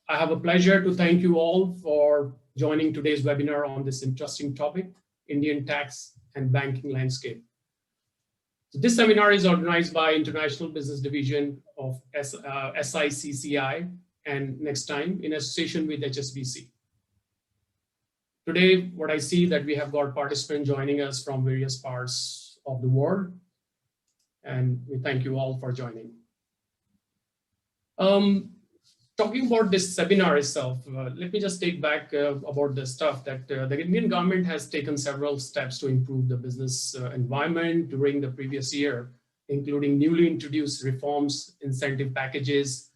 I have a pleasure to thank you all for joining today's webinar on this interesting topic, Indian tax and banking landscape. So this seminar is organized by International Business Division of SICCI and Next Time in association with HSBC. Today, what I see that we have got participants joining us from various parts of the world, and we thank you all for joining. Talking about this seminar itself, let me just take back about the stuff that the Indian government has taken several steps to improve the business environment during the previous year, including newly introduced reforms, incentive packages,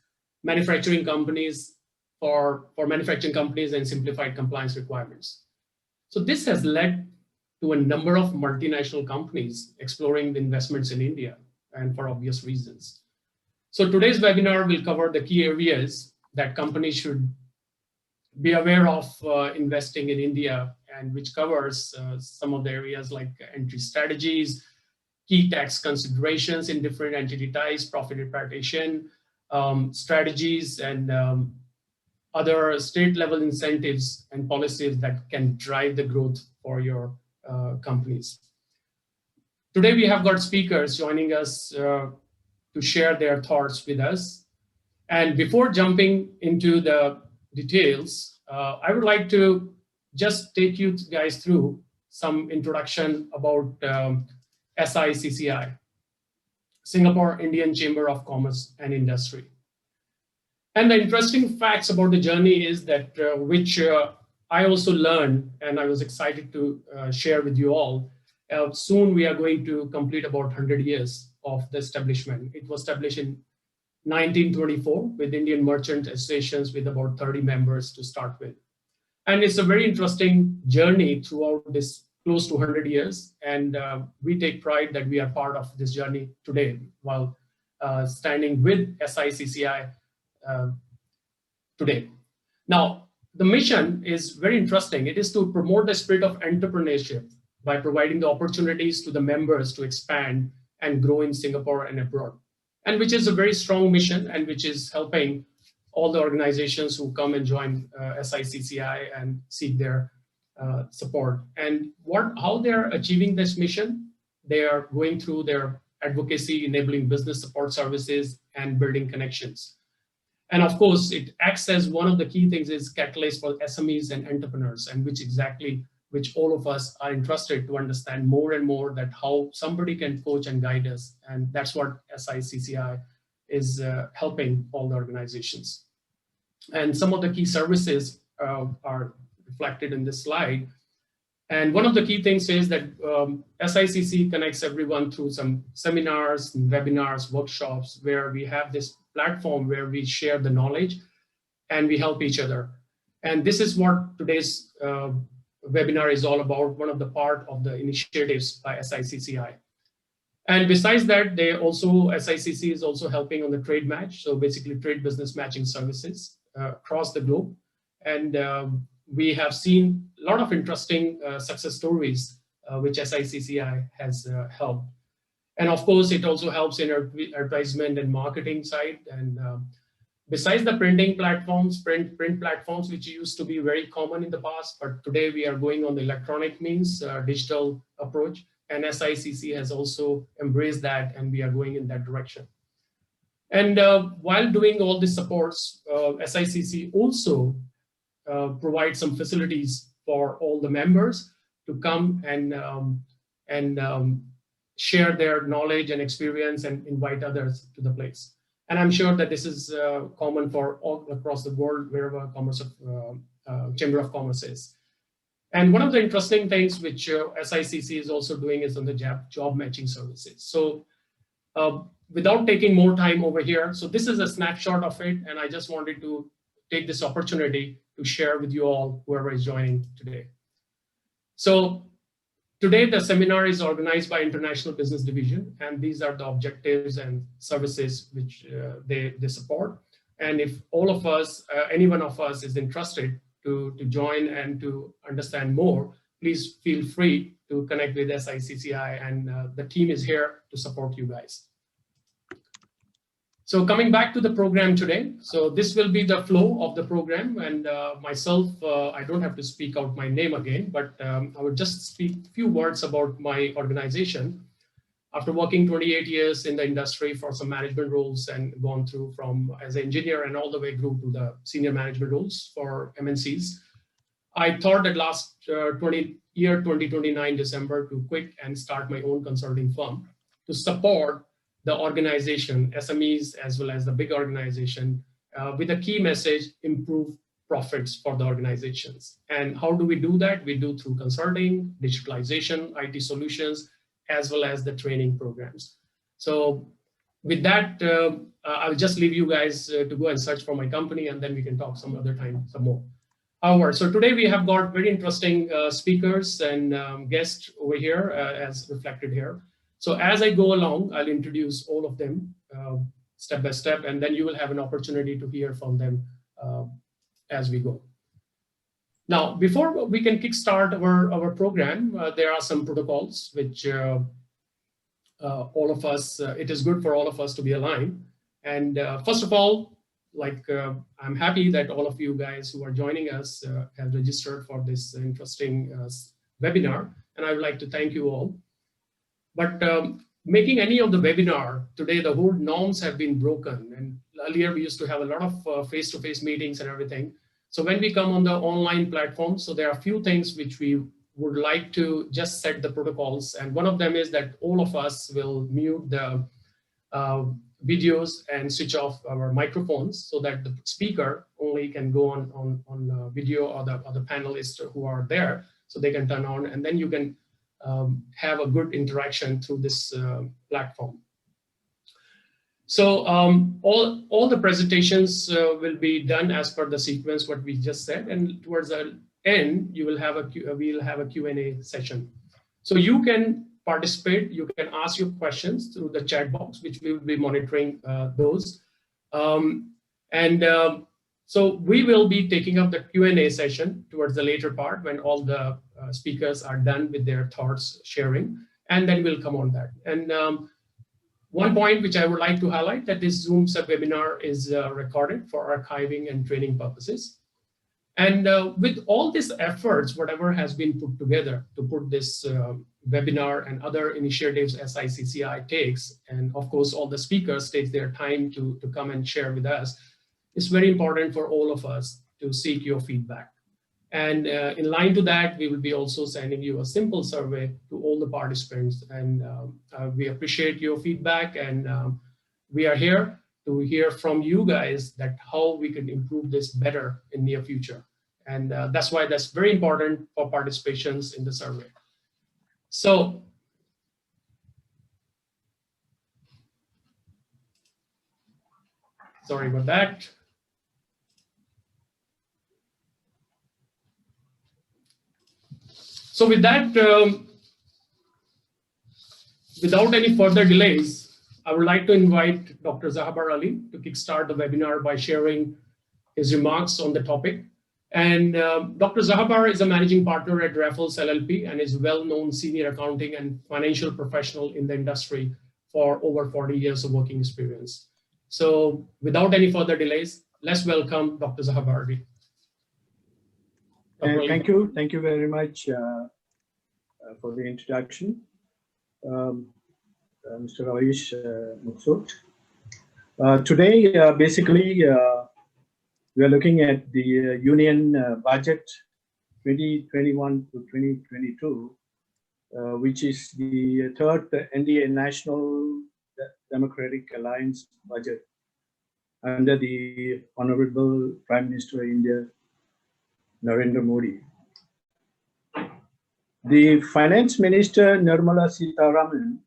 manufacturing companies for manufacturing companies and simplified compliance requirements. So this has led to a number of multinational companies exploring the investments in India, and for obvious reasons. So today's webinar will cover the key areas that companies should be aware of investing in India, and which covers some of the areas like entry strategies, key tax considerations in different entity types, profit repatriation strategies, and other state level incentives and policies that can drive the growth for your companies. Today we have got speakers joining us to share their thoughts with us. And before jumping into the details, I would like to just take you guys through some introduction about SICCI, Singapore Indian Chamber of Commerce and Industry. And the interesting facts about the journey is that which I also learned, and I was excited to share with you all. Soon we are going to complete about 100 years of the establishment. It was established in 1924 with Indian merchant associations with about 30 members to start with. And it's a very interesting journey throughout this close to 100 years. And we take pride that we are part of this journey today while standing with SICCI today. Now, the mission is very interesting. It is to promote the spirit of entrepreneurship by providing the opportunities to the members to expand and grow in Singapore and abroad, and which is a very strong mission and which is helping all the organizations who come and join SICCI and seek their support. And how they're achieving this mission, they are going through their advocacy, enabling business support services and building connections. And of course, it acts as one of the key things is catalyst for SMEs and entrepreneurs, and which all of us are interested to understand more and more that how somebody can coach and guide us. And that's what SICCI is helping all the organizations. And some of the key services are reflected in this slide. And one of the key things is that SICC connects everyone through some seminars, webinars, workshops, where we have this platform where we share the knowledge and we help each other. And this is what today's webinar is all about, one of the part of the initiatives by SICCI. And besides that, SICC is also helping on the trade match. So basically trade business matching services across the globe. And we have seen a lot of interesting success stories which SICCI has helped. And of course, it also helps in advertisement and marketing side. And besides the printing platforms, print platforms, which used to be very common in the past, but today we are going on the electronic means, digital approach, and SICC has also embraced that, and we are going in that direction. And while doing all these supports, SICC also provides some facilities for all the members to come and share their knowledge and experience and invite others to the place. And I'm sure that this is common for all across the world, wherever Chamber of Commerce is. And one of the interesting things which SICC is also doing is on the job matching services. So without taking more time over here, so this is a snapshot of it, and I just wanted to take this opportunity to share with you all, whoever is joining today. So today, the seminar is organized by International Business Division, and these are the objectives and services which they support. And if all of us, any one of us is interested to join and to understand more, please feel free to connect with SICCI, and the team is here to support you guys. So coming back to the program today, so this will be the flow of the program, and myself, I don't have to speak out my name again, but I would just speak a few words about my organization. After working 28 years in the industry for some management roles and gone through from as an engineer and all the way grew to the senior management roles for MNCs, I thought that last 2029 December to quit and start my own consulting firm to support the organization, SMEs, as well as the big organization, with a key message: improve profits for the organizations. And how do we do that? We do through consulting, digitalization, IT solutions, as well as the training programs. So with that, I'll just leave you guys to go and search for my company, and then we can talk some other time, some more. However, so today we have got very interesting speakers and guests over here, as reflected here. So as I go along, I'll introduce all of them step by step, and then you will have an opportunity to hear from them as we go. Now, before we can kickstart our program, there are some protocols which all of us, it is good for all of us to be aligned. And first of all, I'm happy that all of you guys who are joining us have registered for this interesting webinar, and I would like to thank you all. But making any of the webinar today, the whole norms have been broken, and earlier we used to have a lot of face-to-face meetings and everything. So when we come on the online platform, so there are a few things which we would like to just set the protocols, and one of them is that all of us will mute the videos and switch off our microphones so that the speaker only can go on video, or the panelists who are there, so they can turn on, and then you can have a good interaction through this platform. So all the presentations will be done as per the sequence what we just said, and towards the end you will have we'll have a Q&A session. So you can participate, you can ask your questions through the chat box, which we will be monitoring those. So we will be taking up the Q&A session towards the later part when all the speakers are done with their thoughts sharing, and then we'll come on that. And one point which I would like to highlight, that this Zoom sub-webinar is recorded for archiving and training purposes. And with all these efforts, whatever has been put together to put this webinar and other initiatives SICCI takes, and of course all the speakers take their time to come and share with us, it's very important for all of us to seek your feedback. And in line to that, we will be also sending you a simple survey to all the participants, and we appreciate your feedback, and we are here to hear from you guys that how we can improve this better in near future. And that's why that's very important for participations in the survey. So sorry about that. So with that, without any further delays, I would like to invite Dr. Zahabar Ali to kickstart the webinar by sharing his remarks on the topic. And Dr. Zahabar is a managing partner at Raffles LLP and is a well-known senior accounting and financial professional in the industry for over 40 years of working experience. So without any further delays, let's welcome Dr. Zahabar Ali. Thank you very much for the introduction, Mr. Ravish Maksud. Today, basically, we are looking at the Union Budget 2021 to 2022, which is the third NDA National Democratic Alliance budget under the Honorable Prime Minister of India, Narendra Modi. The Finance Minister Nirmala Sitharaman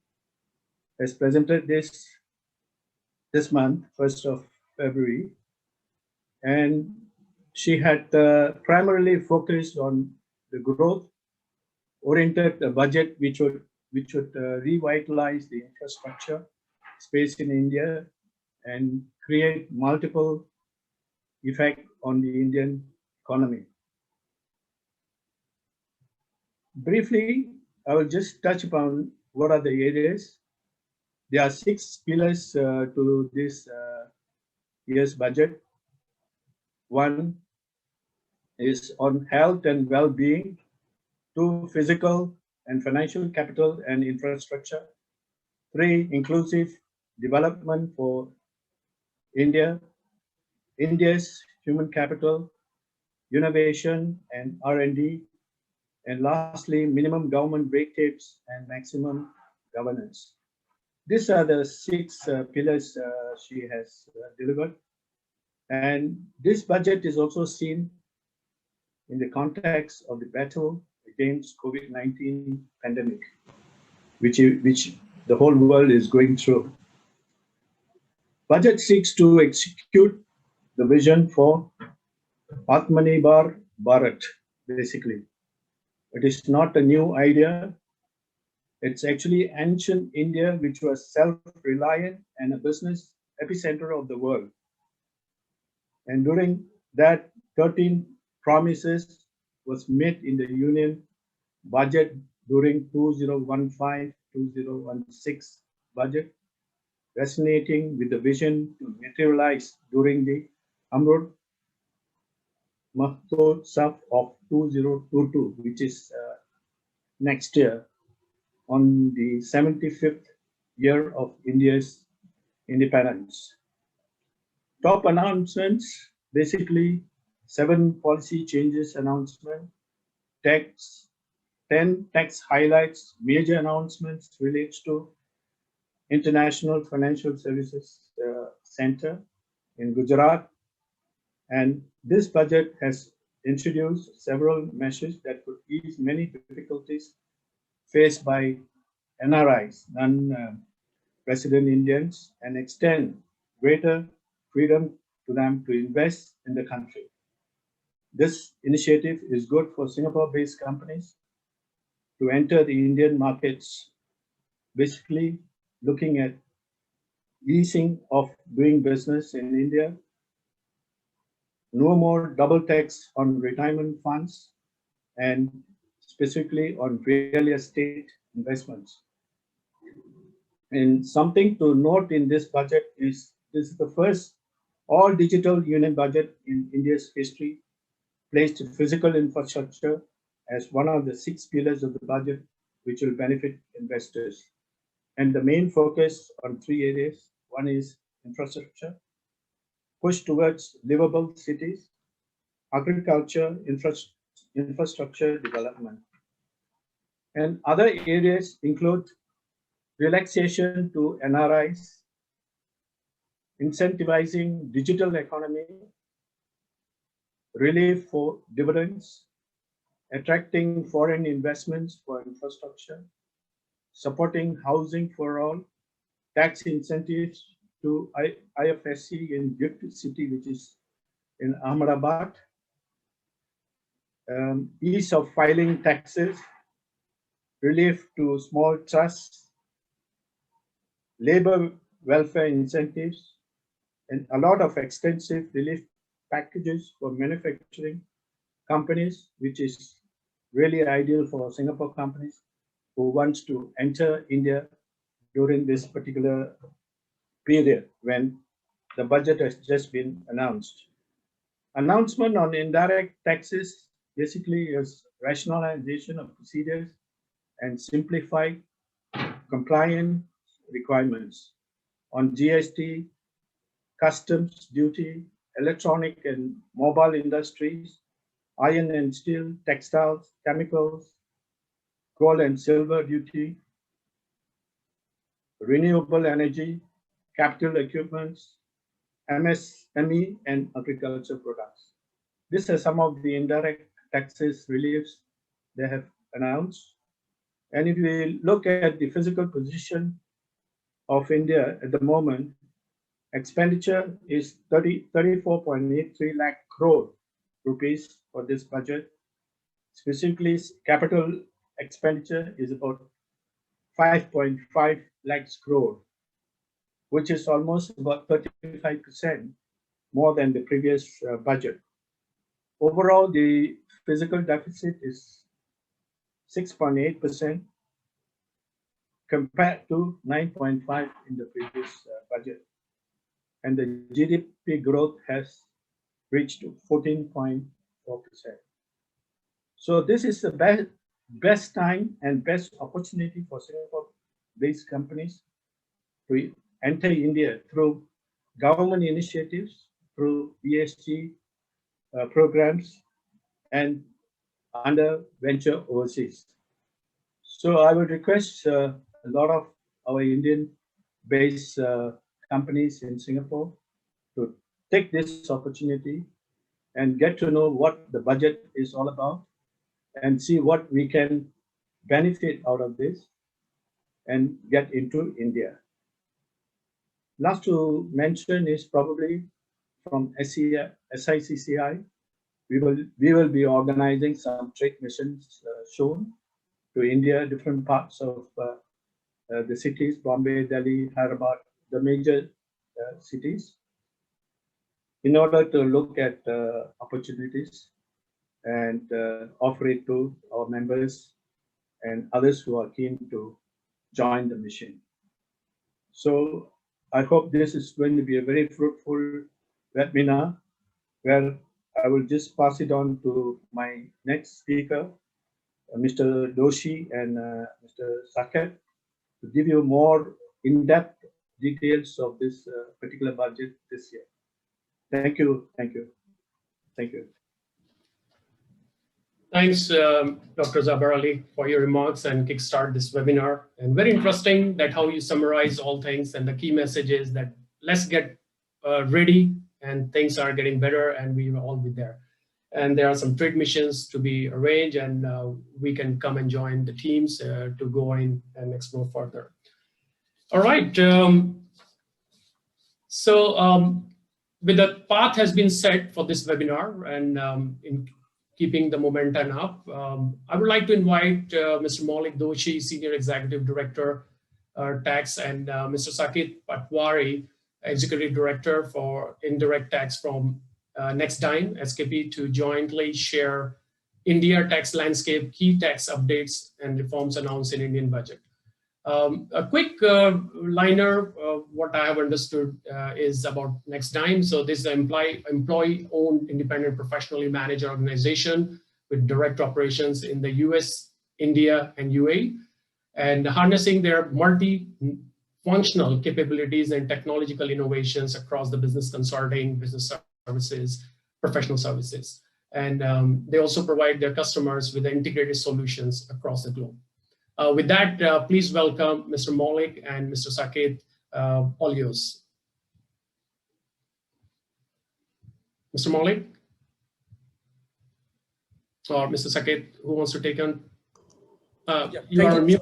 has presented this month, 1st of February, and she had primarily focused on the growth-oriented budget, which would revitalize the infrastructure space in India and create multiple effect on the Indian economy. Briefly, I will just touch upon what are the areas. There are 6 pillars to this year's budget. One is on health and well-being. 2, physical and financial capital and infrastructure. 3, inclusive development for India, India's human capital, innovation and R&D, and lastly, minimum government rate tapes and maximum governance. These are the 6 pillars she has delivered. And this budget is also seen in the context of the battle against COVID-19 pandemic, which the whole world is going through. Budget seeks to execute the vision for Atmanirbhar Bharat, basically. It is not a new idea. It's actually ancient India, which was self-reliant and a business epicenter of the world. And during that, 13 promises was made in the Union budget during 2015-2016 budget, resonating with the vision to materialize during the Amrut Mahotsav of 2022, which is next year, on the 75th year of India's independence. Top announcements, basically 7 policy changes announcement, 10 tax highlights, major announcements relates to International Financial Services Center in Gujarat. And this budget has introduced several measures that could ease many difficulties faced by NRIs, non-resident Indians, and extend greater freedom to them to invest in the country. This initiative is good for Singapore-based companies to enter the Indian markets, basically looking at easing of doing business in India, no more double tax on retirement funds, and specifically on real estate investments. And something to note in this budget is this is the first all-digital union budget in India's history, placed physical infrastructure as one of the 6 pillars of the budget, which will benefit investors. And the main focus on 3 areas. One is infrastructure, push towards livable cities, agriculture, infrastructure development. And other areas include relaxation to NRIs, incentivizing digital economy, relief for dividends, attracting foreign investments for infrastructure, supporting housing for all, tax incentives to IFSC in GIFT City, which is in Ahmedabad, ease of filing taxes, relief to small trusts, labor welfare incentives, and a lot of extensive relief packages for manufacturing companies, which is really ideal for Singapore companies who wants to enter India during this particular period when the budget has just been announced. Announcement on indirect taxes basically is rationalization of procedures and simplified compliance requirements on GST, customs duty, electronic and mobile industries, iron and steel, textiles, chemicals, gold and silver duty, renewable energy, capital equipments, MSME, and agriculture products. These are some of the indirect taxes reliefs they have announced. And if we look at the physical position of India at the moment, expenditure is 34.83 lakh crore rupees for this budget. Specifically, capital expenditure is about 5.5 lakhs crore, which is almost about 35% more than the previous budget. Overall, the physical deficit is 6.8%. compared to 9.5 in the previous budget. And the GDP growth has reached 14.4%. So this is the best time and best opportunity for Singapore-based companies to enter India through government initiatives, through ESG programs, and under venture overseas. So I would request a lot of our Indian-based companies in Singapore to take this opportunity and get to know what the budget is all about and see what we can benefit out of this and get into India. Last to mention is probably from SICCI. We will be organizing some trade missions soon to India, different parts of the cities, Bombay, Delhi, Hyderabad, the major cities, in order to look at opportunities and offer it to our members and others who are keen to join the mission. So I hope this is going to be a very fruitful webinar where I will just pass it on to my next speaker, Mr. Doshi and Mr. Saket, to give you more in-depth details of this particular budget this year. Thank you, thank you, thank you. Thanks, Dr. Zabar Ali, for your remarks and kickstart this webinar. And very interesting that how you summarize all things, and the key message is that let's get ready, and things are getting better, and we will all be there. And there are some trade missions to be arranged, and we can come and join the teams to go in and explore further. All right. With the path has been set for this webinar, and in keeping the momentum up, I would like to invite Mr. Maulik Doshi, Senior Executive Director, Tax, and Mr. Saket Patwari, Executive Director for Indirect Tax from NextDime, SKP, to jointly share India tax landscape, key tax updates, and reforms announced in Indian budget. A quick liner of what I have understood is about NextDime. So this is an employee-owned, independent, professionally managed organization with direct operations in the US, India, and UAE, and harnessing their multi-functional capabilities and technological innovations across the business consulting, business services, professional services. And they also provide their customers with integrated solutions across the globe. With that, please welcome Mr. Maulik and Mr. Saket, all yours. Mr. Maulik? Or Mr. Saket, who wants to take on? You are on mute.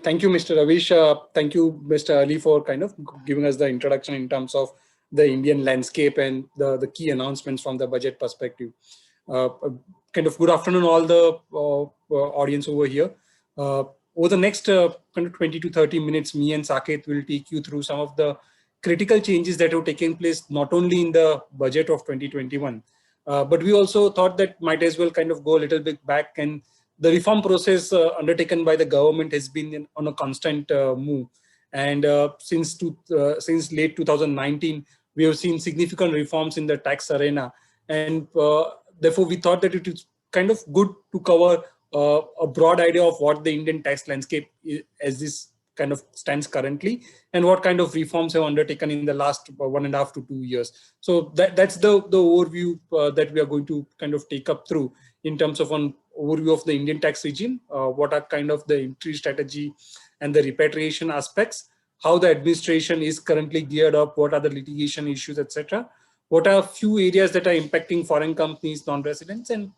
Thank you, Mr. Ravish. Thank you, Mr. Ali, for kind of giving us the introduction in terms of the Indian landscape and the key announcements from the budget perspective. Kind of good afternoon, all the audience over here. Over the next kind of 20 to 30 minutes, me and Saket will take you through some of the critical changes that have taken place, not only in the budget of 2021, but we also thought that might as well kind of go a little bit back, and the reform process undertaken by the government has been on a constant move. And since late 2019, we have seen significant reforms in the tax arena. And therefore, we thought that it is kind of good to cover a broad idea of what the Indian tax landscape is, as this kind of stands currently, and what kind of reforms have undertaken in the last 1.5 to 2 years. So that's the overview that we are going to kind of take up through in terms of an overview of the Indian tax regime, what are kind of the entry strategy and the repatriation aspects, how the administration is currently geared up, what are the litigation issues, etc. What are a few areas that are impacting foreign companies, non-residents, and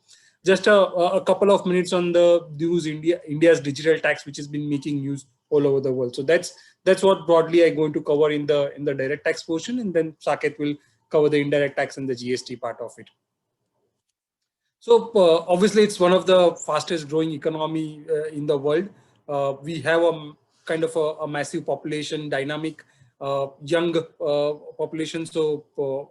just a couple of minutes on the news, India's digital tax, which has been making news all over the world. So that's what broadly I'm going to cover in the direct tax portion, and then Saket will cover the indirect tax and the GST part of it. So obviously, it's one of the fastest growing economy in the world. We have a kind of a massive population, dynamic, young population. So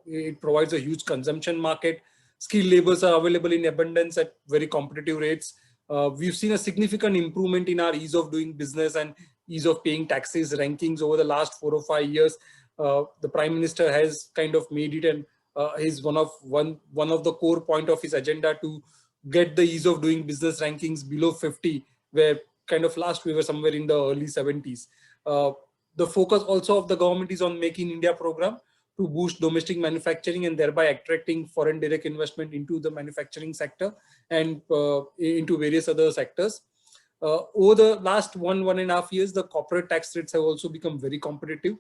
it provides a huge consumption market. Skilled labors are available in abundance at very competitive rates. We've seen a significant improvement in our ease of doing business and ease of paying taxes rankings over the last 4 or 5 years. The Prime Minister has kind of made it, and is one of the core point of his agenda to get the ease of doing business rankings below 50, where kind of last we were somewhere in the early 70s. The focus also of the government is on Make in India program to boost domestic manufacturing and thereby attracting foreign direct investment into the manufacturing sector and into various other sectors. Over the last 1.5 years, the corporate tax rates have also become very competitive.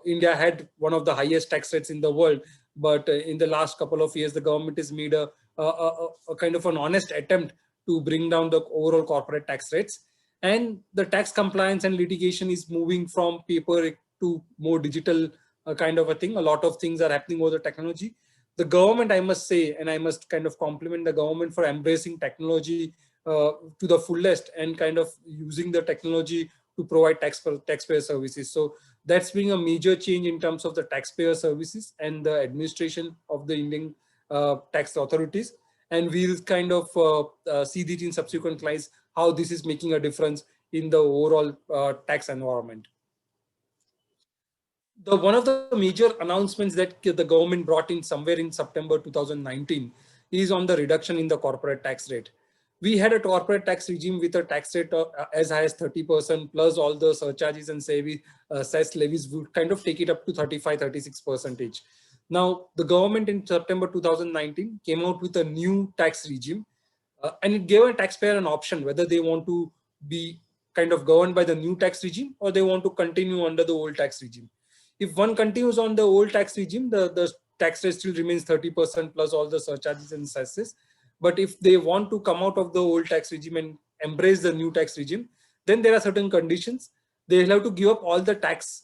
India had one of the highest tax rates in the world, but in the last couple of years, the government has made a kind of an honest attempt to bring down the overall corporate tax rates. And the tax compliance and litigation is moving from paper to more digital kind of a thing. A lot of things are happening over the technology. The government, I must say, and I must kind of compliment the government for embracing technology to the fullest and kind of using the technology to provide taxpayer services. So that's been a major change in terms of the taxpayer services and the administration of the Indian tax authorities. And we'll kind of see that in subsequent slides, how this is making a difference in the overall tax environment. One of the major announcements that the government brought in somewhere in September 2019 is on the reduction in the corporate tax rate. We had a corporate tax regime with a tax rate of as high as 30% plus all the surcharges and cess levies would kind of take it up to 35–36%. Now, the government in September 2019 came out with a new tax regime, and it gave a taxpayer an option whether they want to be kind of governed by the new tax regime or they want to continue under the old tax regime. If one continues on the old tax regime, the tax rate still remains 30% plus all the surcharges and cesses. But if they want to come out of the old tax regime and embrace the new tax regime, then there are certain conditions. They have to give up all the tax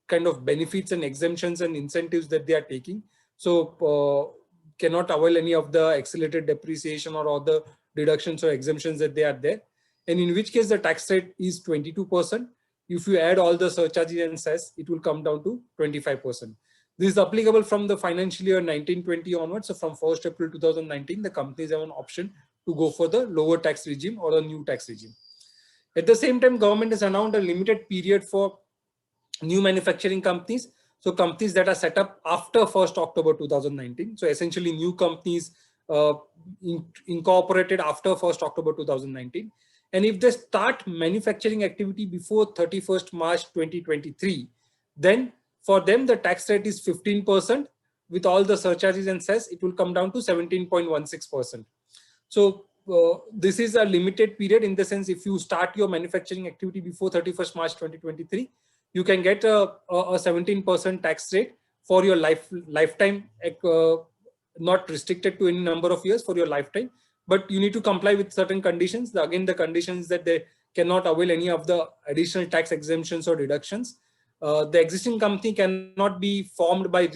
kind of benefits and exemptions and incentives that they are taking. So cannot avail any of the accelerated depreciation or other deductions or exemptions that they are there. And in which case the tax rate is 22%. If you add all the surcharges and cess, it will come down to 25%. This is applicable from the financial year 1920 onwards. So from 1st April 2019, the companies have an option to go for the lower tax regime or the new tax regime. At the same time, government has announced a limited period for new manufacturing companies. So companies that are set up after 1st October 2019. So essentially new companies incorporated after 1st October 2019. And if they start manufacturing activity before 31st March 2023, then for them the tax rate is 15%. With all the surcharges and cess, it will come down to 17.16%. So this is a limited period in the sense if you start your manufacturing activity before 31st March 2023, you can get a 17% tax rate for your lifetime, not restricted to any number of years, for your lifetime. But you need to comply with certain conditions. Again, the conditions that they cannot avail any of the additional tax exemptions or deductions. The existing company cannot be formed by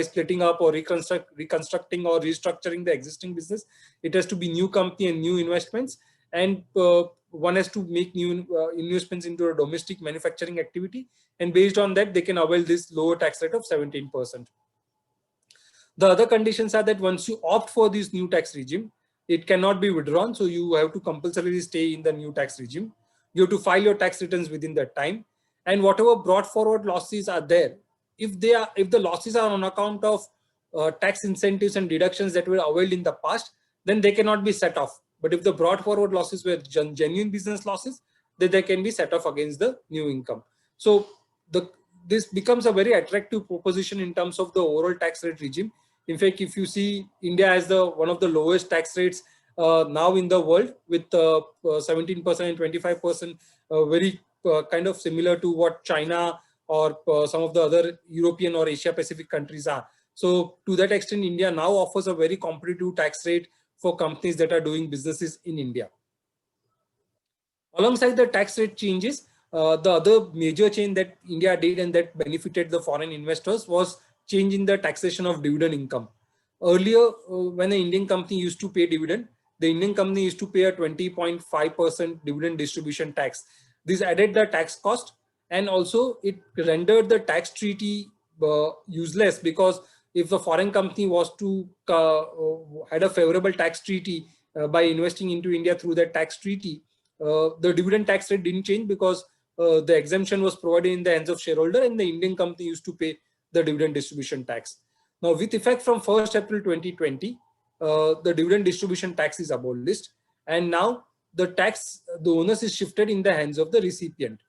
splitting up or reconstructing or restructuring the existing business. It has to be new company and new investments. And one has to make new investments into a domestic manufacturing activity. And based on that, they can avail this lower tax rate of 17%. The other conditions are that once you opt for this new tax regime, it cannot be withdrawn. So you have to compulsorily stay in the new tax regime. You have to file your tax returns within that time. And whatever brought forward losses are there, if the losses are on account of tax incentives and deductions that were availed in the past, then they cannot be set off. But if the brought forward losses were genuine business losses, then they can be set off against the new income. So this becomes a very attractive proposition in terms of the overall tax rate regime. In fact, if you see, India has one of the lowest tax rates now in the world, with 17% and 25%, very kind of similar to what China or some of the other European or Asia Pacific countries are. So to that extent, India now offers a very competitive tax rate for companies that are doing businesses in India. Alongside the tax rate changes, the other major change that India did and that benefited the foreign investors was change in the taxation of dividend income. Earlier, when an Indian company used to pay dividend, the Indian company used to pay a 20.5% dividend distribution tax. This added the tax cost, and also it rendered the tax treaty useless, because if the foreign company was to had a favorable tax treaty by investing into India through that tax treaty, the dividend tax rate didn't change because the exemption was provided in the hands of shareholder, and the Indian company used to pay the dividend distribution tax. Now, with effect from 1st April 2020, the dividend distribution tax is abolished, and now the onus is shifted in the hands of the recipient.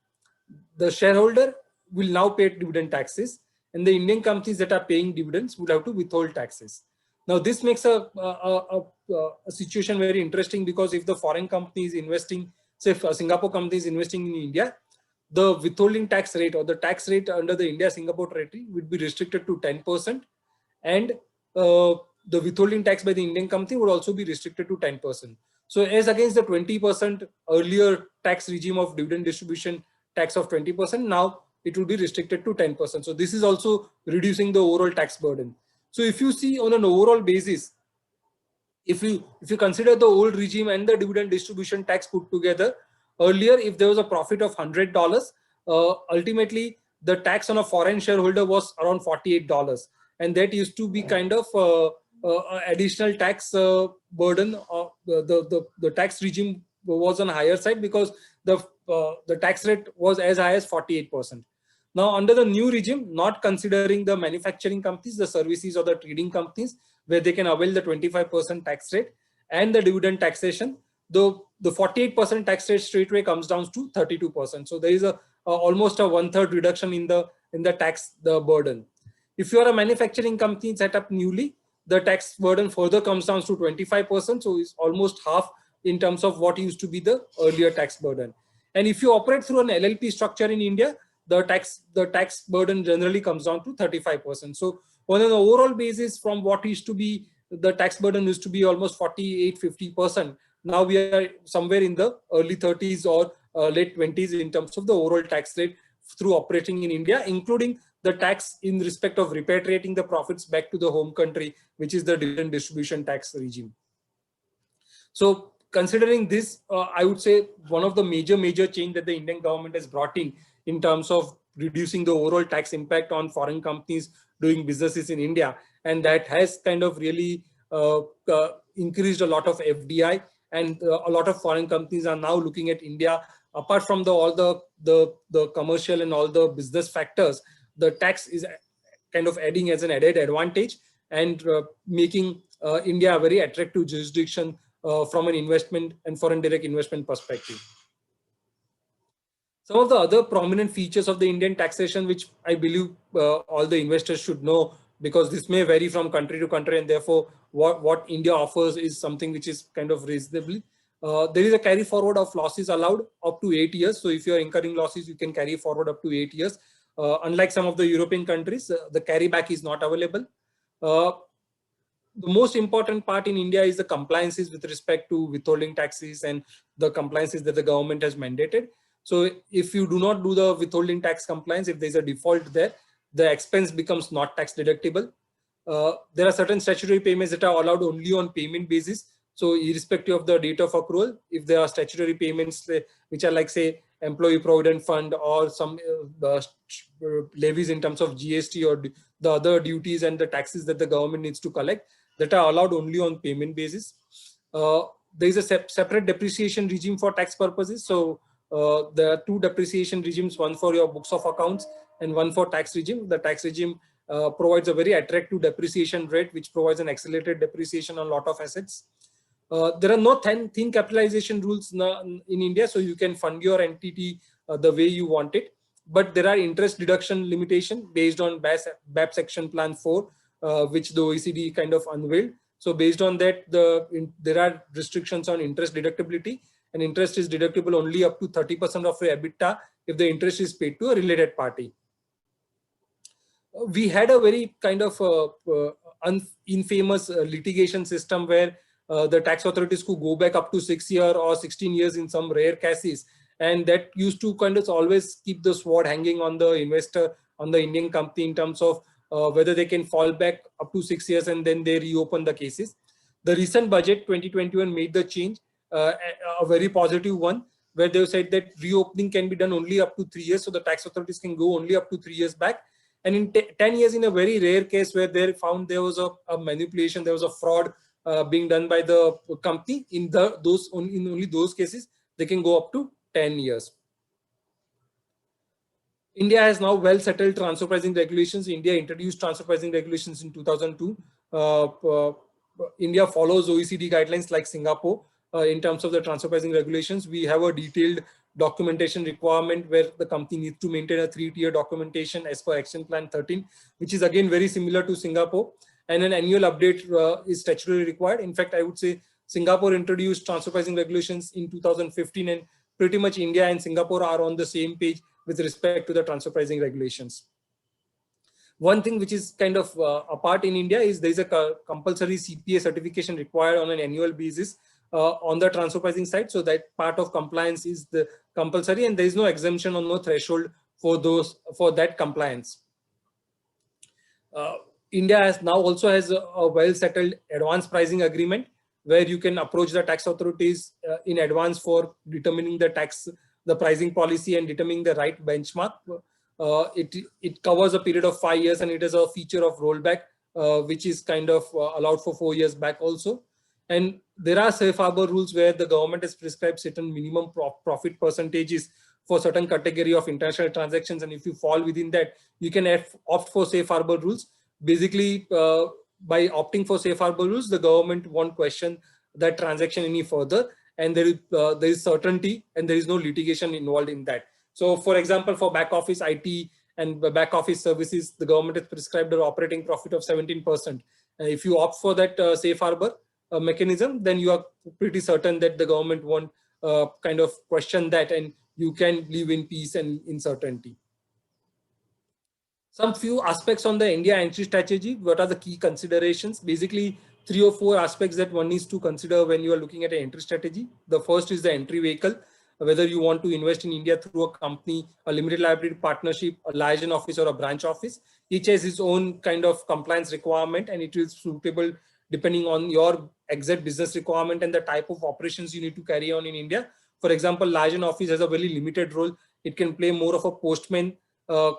The shareholder will now pay dividend taxes, and the Indian companies that are paying dividends will have to withhold taxes. Now, this makes a situation very interesting, because if the foreign company is investing, say if a Singapore company is investing in India, the withholding tax rate or the tax rate under the India-Singapore Treaty would be restricted to 10%, and the withholding tax by the Indian company would also be restricted to 10%. So as against the 20% earlier tax regime of dividend distribution tax of 20%, now it will be restricted to 10%. So this is also reducing the overall tax burden. So if you see on an overall basis, if you consider the old regime and the dividend distribution tax put together, earlier if there was a profit of $100, ultimately the tax on a foreign shareholder was around $48, and that used to be kind of additional tax burden. The tax regime was on a higher side because the tax rate was as high as 48%. Now, under the new regime, not considering the manufacturing companies, the services or the trading companies, where they can avail the 25% tax rate and the dividend taxation, the 48% tax rate straightway comes down to 32%. So there is almost a 1/3 reduction in the tax burden. If you are a manufacturing company set up newly, the tax burden further comes down to 25%. So it's almost half in terms of what used to be the earlier tax burden. And if you operate through an LLP structure in India, the tax burden generally comes down to 35%. So on an overall basis, from what used to be the tax burden used to be almost 48-50%. Now we are somewhere in the early 30s or late 20s in terms of the overall tax rate through operating in India, including the tax in respect of repatriating the profits back to the home country, which is the dividend distribution tax regime. So considering this, I would say one of the major change that the Indian government has brought in terms of reducing the overall tax impact on foreign companies doing businesses in India, and that has kind of really increased a lot of FDI, and a lot of foreign companies are now looking at India. Apart from all the commercial and all the business factors, the tax is kind of adding as an added advantage and making India a very attractive jurisdiction from an investment and foreign direct investment perspective. Some of the other prominent features of the Indian taxation, which I believe all the investors should know, because this may vary from country to country, and therefore what India offers is something which is kind of reasonably. There is a carry forward of losses allowed up to 8 years. So if you are incurring losses, you can carry forward up to 8 years. Unlike some of the European countries, the carry back is not available. The most important part in India is the compliances with respect to withholding taxes and the compliances that the government has mandated. So if you do not do the withholding tax compliance, if there's a default there, the expense becomes not tax deductible. There are certain statutory payments that are allowed only on payment basis. So irrespective of the date of accrual, if there are statutory payments which are like, say, employee provident fund or some levies in terms of GST or the other duties and the taxes that the government needs to collect, that are allowed only on payment basis. There is a separate depreciation regime for tax purposes. So there are two depreciation regimes, one for your books of accounts and one for tax regime. The tax regime provides a very attractive depreciation rate, which provides an accelerated depreciation on a lot of assets. There are no thin capitalization rules in India, so you can fund your entity the way you want it. But there are interest deduction limitation based on BAP Section Plan 4, which the OECD kind of unveiled. So based on that, there are restrictions on interest deductibility, and interest is deductible only up to 30% of your EBITDA if the interest is paid to a related party. We had a very kind of infamous litigation system where the tax authorities could go back up to 6 years or 16 years in some rare cases, and that used to kind of always keep the sword hanging on the investor, on the Indian company, in terms of whether they can fall back up to 6 years and then they reopen the cases. The recent budget 2021 made the change, a very positive one, where they said that reopening can be done only up to 3 years. So the tax authorities can go only up to 3 years back. And in 10 years, in a very rare case where they found there was a manipulation, there was a fraud being done by the company. In only those cases, they can go up to 10 years. India has now well settled transfer pricing regulations. India introduced transfer pricing regulations in 2002. India follows OECD guidelines like Singapore in terms of the transfer pricing regulations. We have a detailed documentation requirement where the company needs to maintain a 3-tier documentation as per Action Plan 13, which is again very similar to Singapore. And an annual update is statutorily required. In fact, I would say Singapore introduced transfer pricing regulations in 2015, and pretty much India and Singapore are on the same page with respect to the transfer pricing regulations. One thing which is kind of apart in India is there is a compulsory CPA certification required on an annual basis on the transfer pricing side. So that part of compliance is the compulsory, and there is no exemption or no threshold for that compliance. India also has a well settled advanced pricing agreement where you can approach the tax authorities in advance for determining the pricing policy and determining the right benchmark. It covers a period of 5 years, and it is a feature of rollback, which is kind of allowed for 4 years back also. And there are safe harbor rules where the government has prescribed certain minimum profit percentages for certain category of international transactions. And if you fall within that, you can opt for safe harbor rules. Basically, by opting for safe harbor rules, the government won't question that transaction any further, and there is certainty and there is no litigation involved in that. So, for example, for back office IT and back office services, the government has prescribed an operating profit of 17%. If you opt for that safe harbor mechanism, then you are pretty certain that the government won't kind of question that, and you can live in peace and in certainty. Some few aspects on the India entry strategy. What are the key considerations? Basically, 3 or 4 aspects that one needs to consider when you are looking at an entry strategy. The first is the entry vehicle, whether you want to invest in India through a company, a limited liability partnership, a liaison office, or a branch office. Each has its own kind of compliance requirement, and it is suitable depending on your exact business requirement and the type of operations you need to carry on in India. For example, liaison office has a very limited role. It can play more of a postman,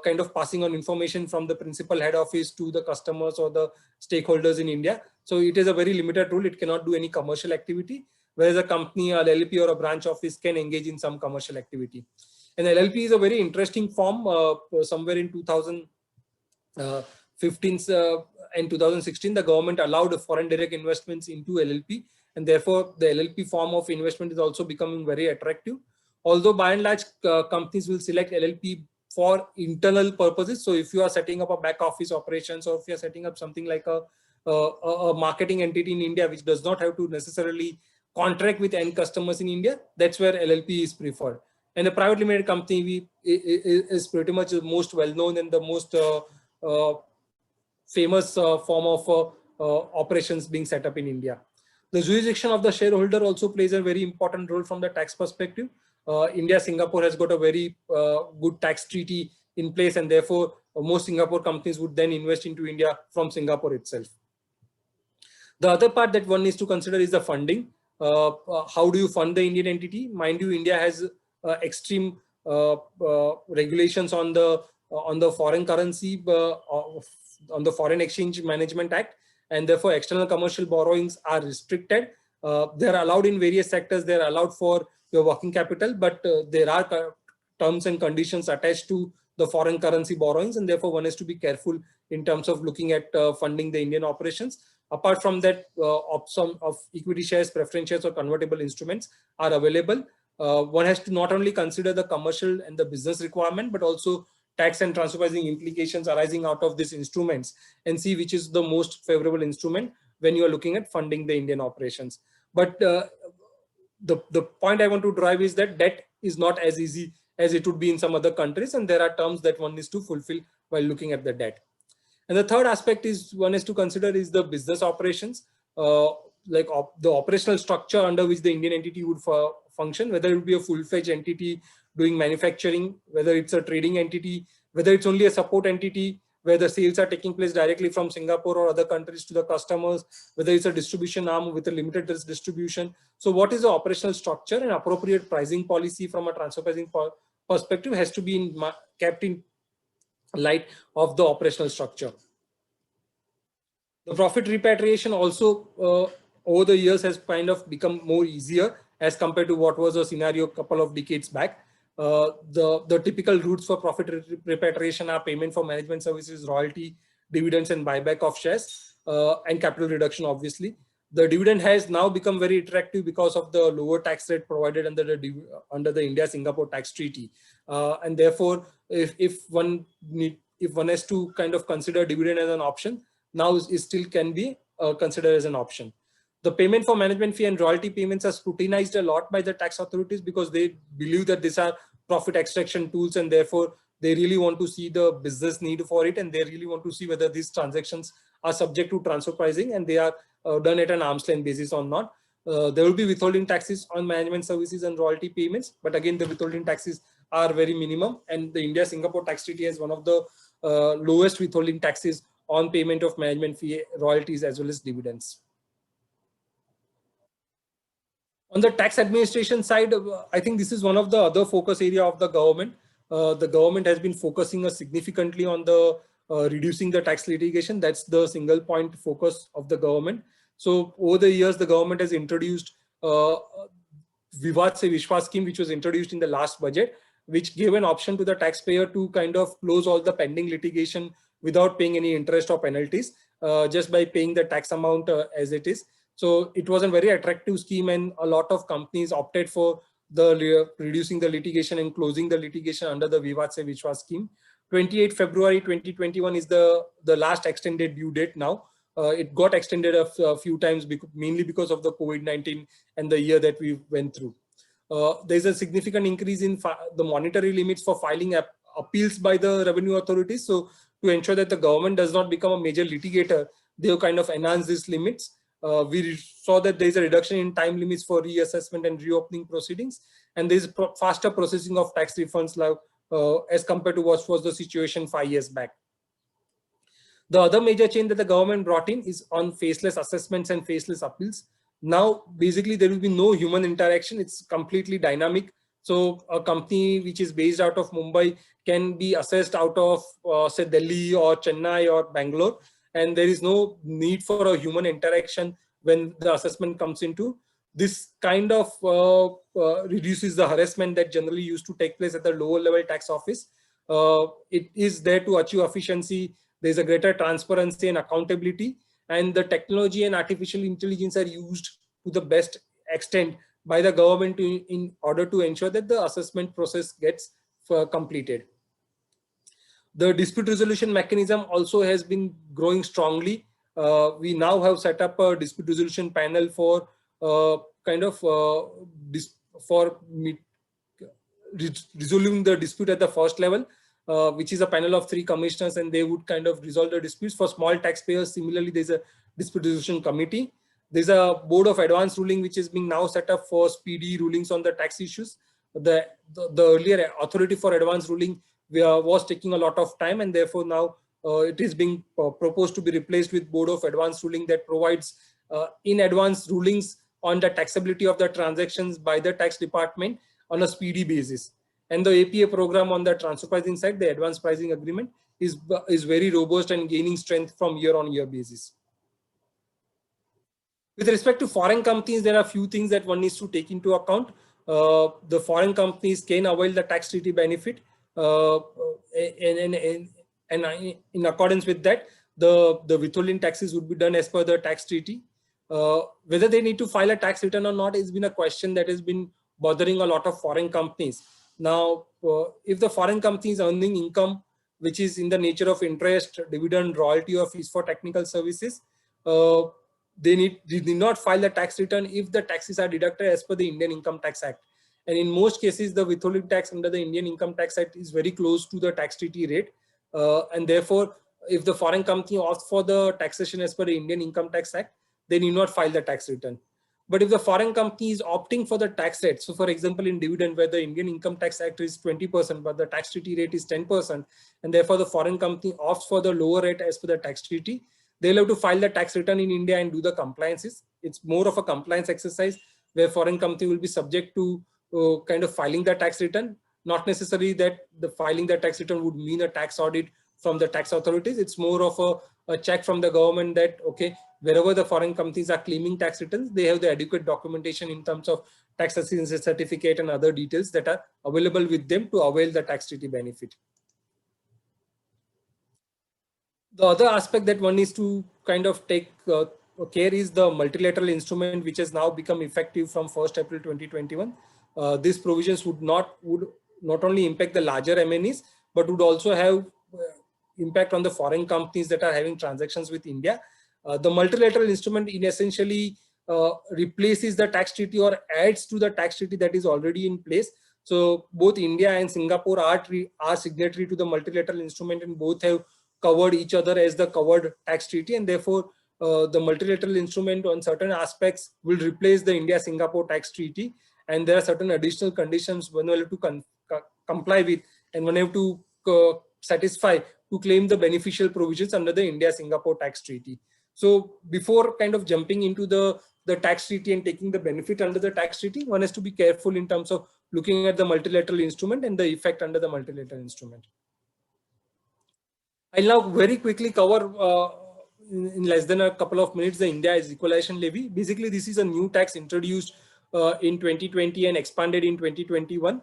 kind of passing on information from the principal head office to the customers or the stakeholders in India. So it is a very limited role. It cannot do any commercial activity, whereas a company, an LLP or a branch office can engage in some commercial activity. And LLP is a very interesting form. Somewhere in 2015 and 2016, the government allowed foreign direct investments into LLP, and therefore the LLP form of investment is also becoming very attractive. Although by and large, companies will select LLP for internal purposes. So if you are setting up a back office operations, or if you are setting up something like a marketing entity in India, which does not have to necessarily contract with end customers in India, that's where LLP is preferred. And the private limited company is pretty much the most well-known and the most famous form of operations being set up in India. The jurisdiction of the shareholder also plays a very important role from the tax perspective. India, Singapore has got a very good tax treaty in place, and therefore most Singapore companies would then invest into India from Singapore itself. The other part that one needs to consider is the funding. How do you fund the Indian entity? Mind you, India has extreme regulations on the foreign currency, on the Foreign Exchange Management Act, and therefore external commercial borrowings are restricted. They are allowed in various sectors. They are allowed for your working capital, but there are terms and conditions attached to the foreign currency borrowings, and therefore one has to be careful in terms of looking at funding the Indian operations. Apart from that, option of equity shares, preference shares, or convertible instruments are available. One has to not only consider the commercial and the business requirement, but also tax and transfer pricing implications arising out of these instruments, and see which is the most favorable instrument when you are looking at funding the Indian operations. But the point I want to drive is that debt is not as easy as it would be in some other countries, and there are terms that one needs to fulfill while looking at the debt. And the third aspect is one has to consider is the business operations, like the operational structure under which the Indian entity would function, whether it would be a full-fledged entity doing manufacturing, whether it's a trading entity, whether it's only a support entity where the sales are taking place directly from Singapore or other countries to the customers, whether it's a distribution arm with a limited distribution. So what is the operational structure, and appropriate pricing policy from a transfer pricing perspective has to be kept in light of the operational structure. The profit repatriation also over the years has kind of become more easier as compared to what was a scenario a couple of decades back. The typical routes for profit repatriation are payment for management services, royalty, dividends, and buyback of shares, and capital reduction, obviously. The dividend has now become very attractive because of the lower tax rate provided under the India-Singapore tax treaty. And therefore, if one has to kind of consider dividend as an option, now it still can be considered as an option. The payment for management fee and royalty payments are scrutinized a lot by the tax authorities because they believe that these are profit extraction tools, and therefore they really want to see the business need for it, and they really want to see whether these transactions are subject to transfer pricing and they are done at an arm's length basis or not. There will be withholding taxes on management services and royalty payments, but again, the withholding taxes are very minimum, and the India-Singapore tax treaty has one of the lowest withholding taxes on payment of management fee, royalties, as well as dividends. On the tax administration side, I think this is one of the other focus area of the government. The government has been focusing significantly on the reducing the tax litigation. That's the single point focus of the government. So over the years, the government has introduced Vivad se Vishwas scheme, which was introduced in the last budget, which gave an option to the taxpayer to kind of close all the pending litigation without paying any interest or penalties, just by paying the tax amount as it is. So it was a very attractive scheme, and a lot of companies opted for the reducing the litigation and closing the litigation under the Vivad se Vishwas scheme. 28 February 2021 is the last extended due date now. It got extended a few times, mainly because of the COVID-19 and the year that we went through. There's a significant increase in the monetary limits for filing appeals by the revenue authorities. So to ensure that the government does not become a major litigator, they have kind of enhanced these limits. We saw that there is a reduction in time limits for reassessment and reopening proceedings, and there is faster processing of tax refunds as compared to what was the situation 5 years back. The other major change that the government brought in is on faceless assessments and faceless appeals. Now, basically, there will be no human interaction. It's completely dynamic. So a company which is based out of Mumbai can be assessed out of, say, Delhi or Chennai or Bangalore, and there is no need for a human interaction when the assessment comes into. This kind of reduces the harassment that generally used to take place at the lower level tax office. It is there to achieve efficiency. There's a greater transparency and accountability, and the technology and artificial intelligence are used to the best extent by the government in order to ensure that the assessment process gets completed. The dispute resolution mechanism also has been growing strongly. We now have set up a dispute resolution panel for resolving the dispute at the first level, which is a panel of 3 commissioners, and they would kind of resolve the disputes. For small taxpayers, similarly, there's a dispute resolution committee. There's a board of advanced ruling, which is being now set up for speedy rulings on the tax issues. The earlier authority for advanced ruling was taking a lot of time, and therefore now it is being proposed to be replaced with board of advanced ruling that provides in advance rulings on the taxability of the transactions by the tax department on a speedy basis. And the APA program on the transfer pricing side, the advanced pricing agreement, is very robust and gaining strength from year-on-year basis. With respect to foreign companies, there are a few things that one needs to take into account. The foreign companies can avail the tax treaty benefit, and in accordance with that, the withholding taxes would be done as per the tax treaty. Whether they need to file a tax return or not has been a question that has been bothering a lot of foreign companies. Now, if the foreign company is earning income which is in the nature of interest, dividend, royalty, or fees for technical services, they need not file the tax return if the taxes are deducted as per the Indian Income Tax Act. And in most cases, the withholding tax under the Indian Income Tax Act is very close to the tax treaty rate. And therefore, if the foreign company opts for the taxation as per the Indian Income Tax Act, they need not file the tax return. But if the foreign company is opting for the tax rate, so for example, in dividend, where the Indian Income Tax Act is 20%, but the tax treaty rate is 10%, and therefore the foreign company opts for the lower rate as per the tax treaty, they'll have to file the tax return in India and do the compliances. It's more of a compliance exercise where foreign company will be subject to kind of filing the tax return. Not necessarily that the filing the tax return would mean a tax audit from the tax authorities. It's more of a check from the government that, okay, wherever the foreign companies are claiming tax returns, they have the adequate documentation in terms of tax residency certificate and other details that are available with them to avail the tax treaty benefit. The other aspect that one needs to kind of take care is the multilateral instrument, which has now become effective from 1st April 2021. These provisions would not only impact the larger MNEs, but would also have impact on the foreign companies that are having transactions with India. The multilateral instrument in essentially replaces the tax treaty or adds to the tax treaty that is already in place. So both India and Singapore are signatory to the multilateral instrument, and both have covered each other as the covered tax treaty, and therefore the multilateral instrument on certain aspects will replace the India-Singapore tax treaty, and there are certain additional conditions one will have to comply with, and one have to satisfy to claim the beneficial provisions under the India-Singapore tax treaty. So before kind of jumping into the tax treaty and taking the benefit under the tax treaty, one has to be careful in terms of looking at the multilateral instrument and the effect under the multilateral instrument. I'll now very quickly cover in less than a couple of minutes the India's equalization levy. Basically, this is a new tax introduced in 2020 and expanded in 2021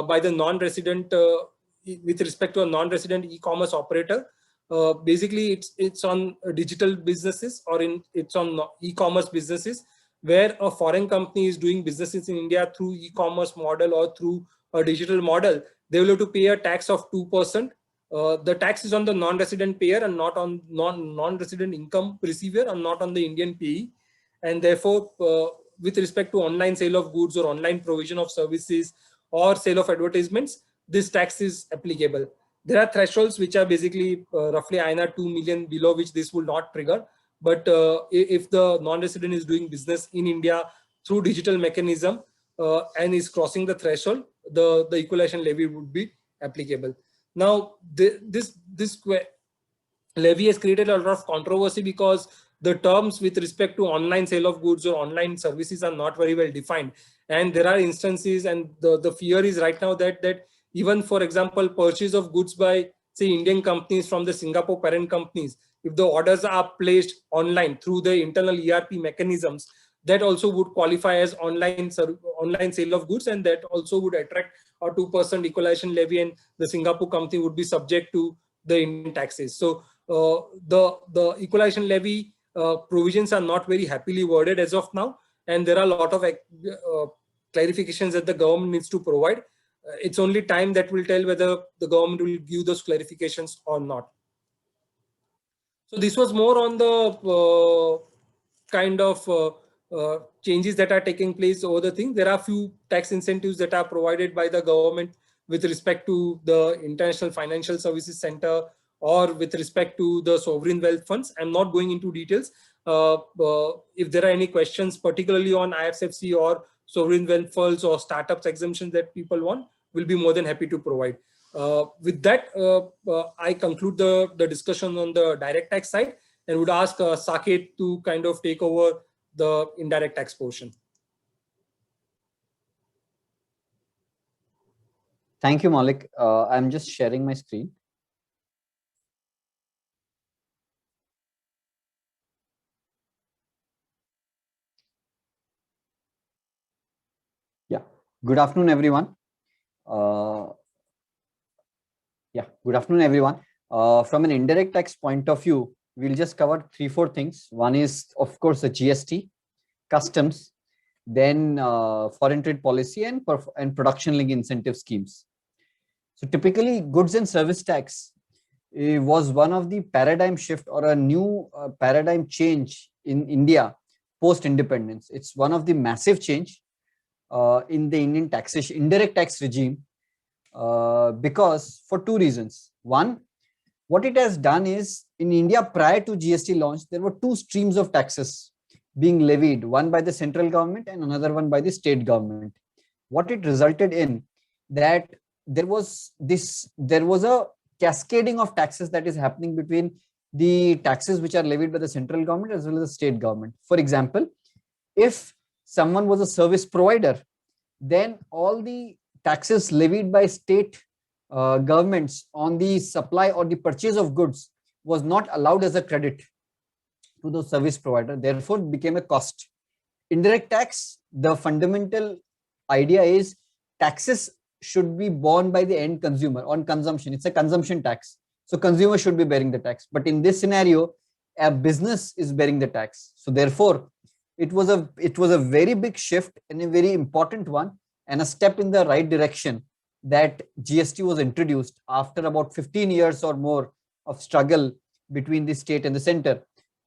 by the non-resident with respect to a non-resident e-commerce operator. Basically, it's on digital businesses or it's on e-commerce businesses where a foreign company is doing businesses in India through e-commerce model or through a digital model. They will have to pay a tax of 2%. The tax is on the non-resident payer and not on non-resident income receiver and not on the Indian payee. And therefore, with respect to online sale of goods or online provision of services or sale of advertisements, this tax is applicable. There are thresholds which are basically roughly INR 2 million below which this will not trigger. But if the non-resident is doing business in India through digital mechanism and is crossing the threshold, the equalization levy would be applicable. Now, this levy has created a lot of controversy because the terms with respect to online sale of goods or online services are not very well defined. And there are instances, and the fear is right now that even, for example, purchase of goods by, say, Indian companies from the Singapore parent companies, if the orders are placed online through the internal ERP mechanisms, that also would qualify as online sale of goods, and that also would attract a 2% equalization levy, and the Singapore company would be subject to the Indian taxes. So the equalization levy provisions are not very happily worded as of now, and there are a lot of clarifications that the government needs to provide. It's only time that will tell whether the government will give those clarifications or not. So this was more on the kind of changes that are taking place over the thing. There are few tax incentives that are provided by the government with respect to the International Financial Services Center or with respect to the sovereign wealth funds. I'm not going into details. If there are any questions, particularly on IFSC or sovereign wealth funds or startups exemptions that people want, we'll be more than happy to provide. With that, I conclude the discussion on the direct tax side and would ask Saket to kind of take over the indirect tax portion. Thank you, Maulik. I'm just sharing my screen. Yeah, good afternoon, everyone. From an indirect tax point of view, we'll just cover 3-4 things. One is, of course, the GST, customs, then foreign trade policy and production link incentive schemes. So typically, goods and service tax was one of the paradigm shift or a new paradigm change in India post-independence. It's one of the massive change in the Indian taxation, indirect tax regime, because for 2 reasons. One, what it has done is in India prior to GST launch, there were 2 streams of taxes being levied, one by the central government and another one by the state government. What it resulted in that there was a cascading of taxes that is happening between the taxes which are levied by the central government as well as the state government. For example, if someone was a service provider, then all the taxes levied by state governments on the supply or the purchase of goods was not allowed as a credit to the service provider, therefore it became a cost. Indirect tax, the fundamental idea is taxes should be borne by the end consumer on consumption. It's a consumption tax. So consumer should be bearing the tax. But in this scenario, a business is bearing the tax. So therefore, it was a very big shift and a very important one and a step in the right direction that GST was introduced after about 15 years or more of struggle between the state and the center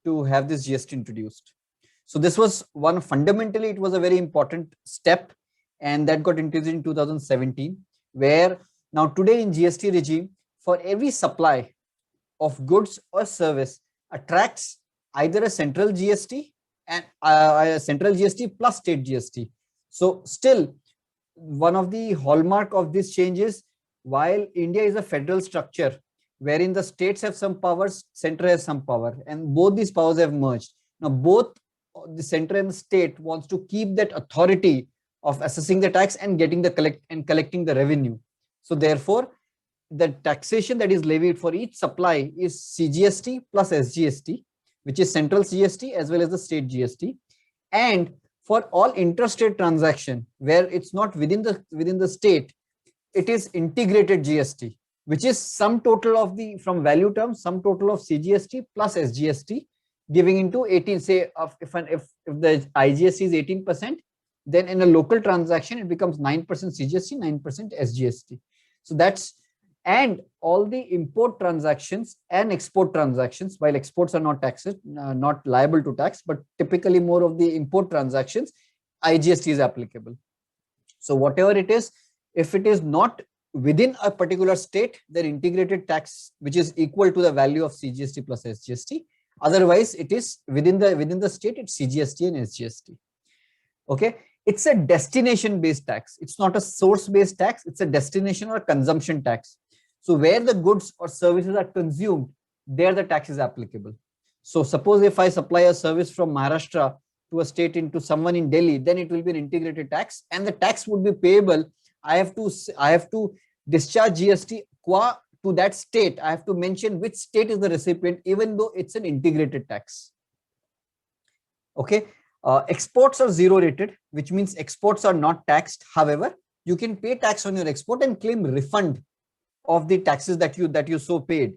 to have this GST introduced. So this was one, fundamentally, it was a very important step, and that got introduced in 2017, where now today in GST regime, for every supply of goods or service attracts either a central GST and a central GST plus state GST. So still, one of the hallmark of this change is, while India is a federal structure wherein the states have some powers, center has some power, and both these powers have merged. Now both the center and the state wants to keep that authority of assessing the tax and getting the collecting the revenue. So therefore, the taxation that is levied for each supply is CGST plus SGST, which is central GST as well as the state GST. And for all interstate transaction where it's not within the state, it is integrated GST, which is sum total of the, from value terms, sum total of CGST plus SGST, giving into 18, say if the IGST is 18%, then in a local transaction it becomes 9% CGST, 9% SGST. So that's, and all the import transactions and export transactions, while exports are not taxed, not liable to tax, but typically more of the import transactions, IGST is applicable. So whatever it is, if it is not within a particular state, then integrated tax, which is equal to the value of CGST plus SGST. Otherwise, it is within the state, it's CGST and SGST. Okay, it's a destination-based tax. It's not a source-based tax. It's a destination or consumption tax. So where the goods or services are consumed, there the tax is applicable. So suppose if I supply a service from Maharashtra to a state into someone in Delhi, then it will be an integrated tax, and the tax would be payable. I have to discharge GST qua to that state. I have to mention which state is the recipient, even though it's an integrated tax. Okay. Exports are zero rated, which means exports are not taxed. However, you can pay tax on your export and claim refund of the taxes that you so paid.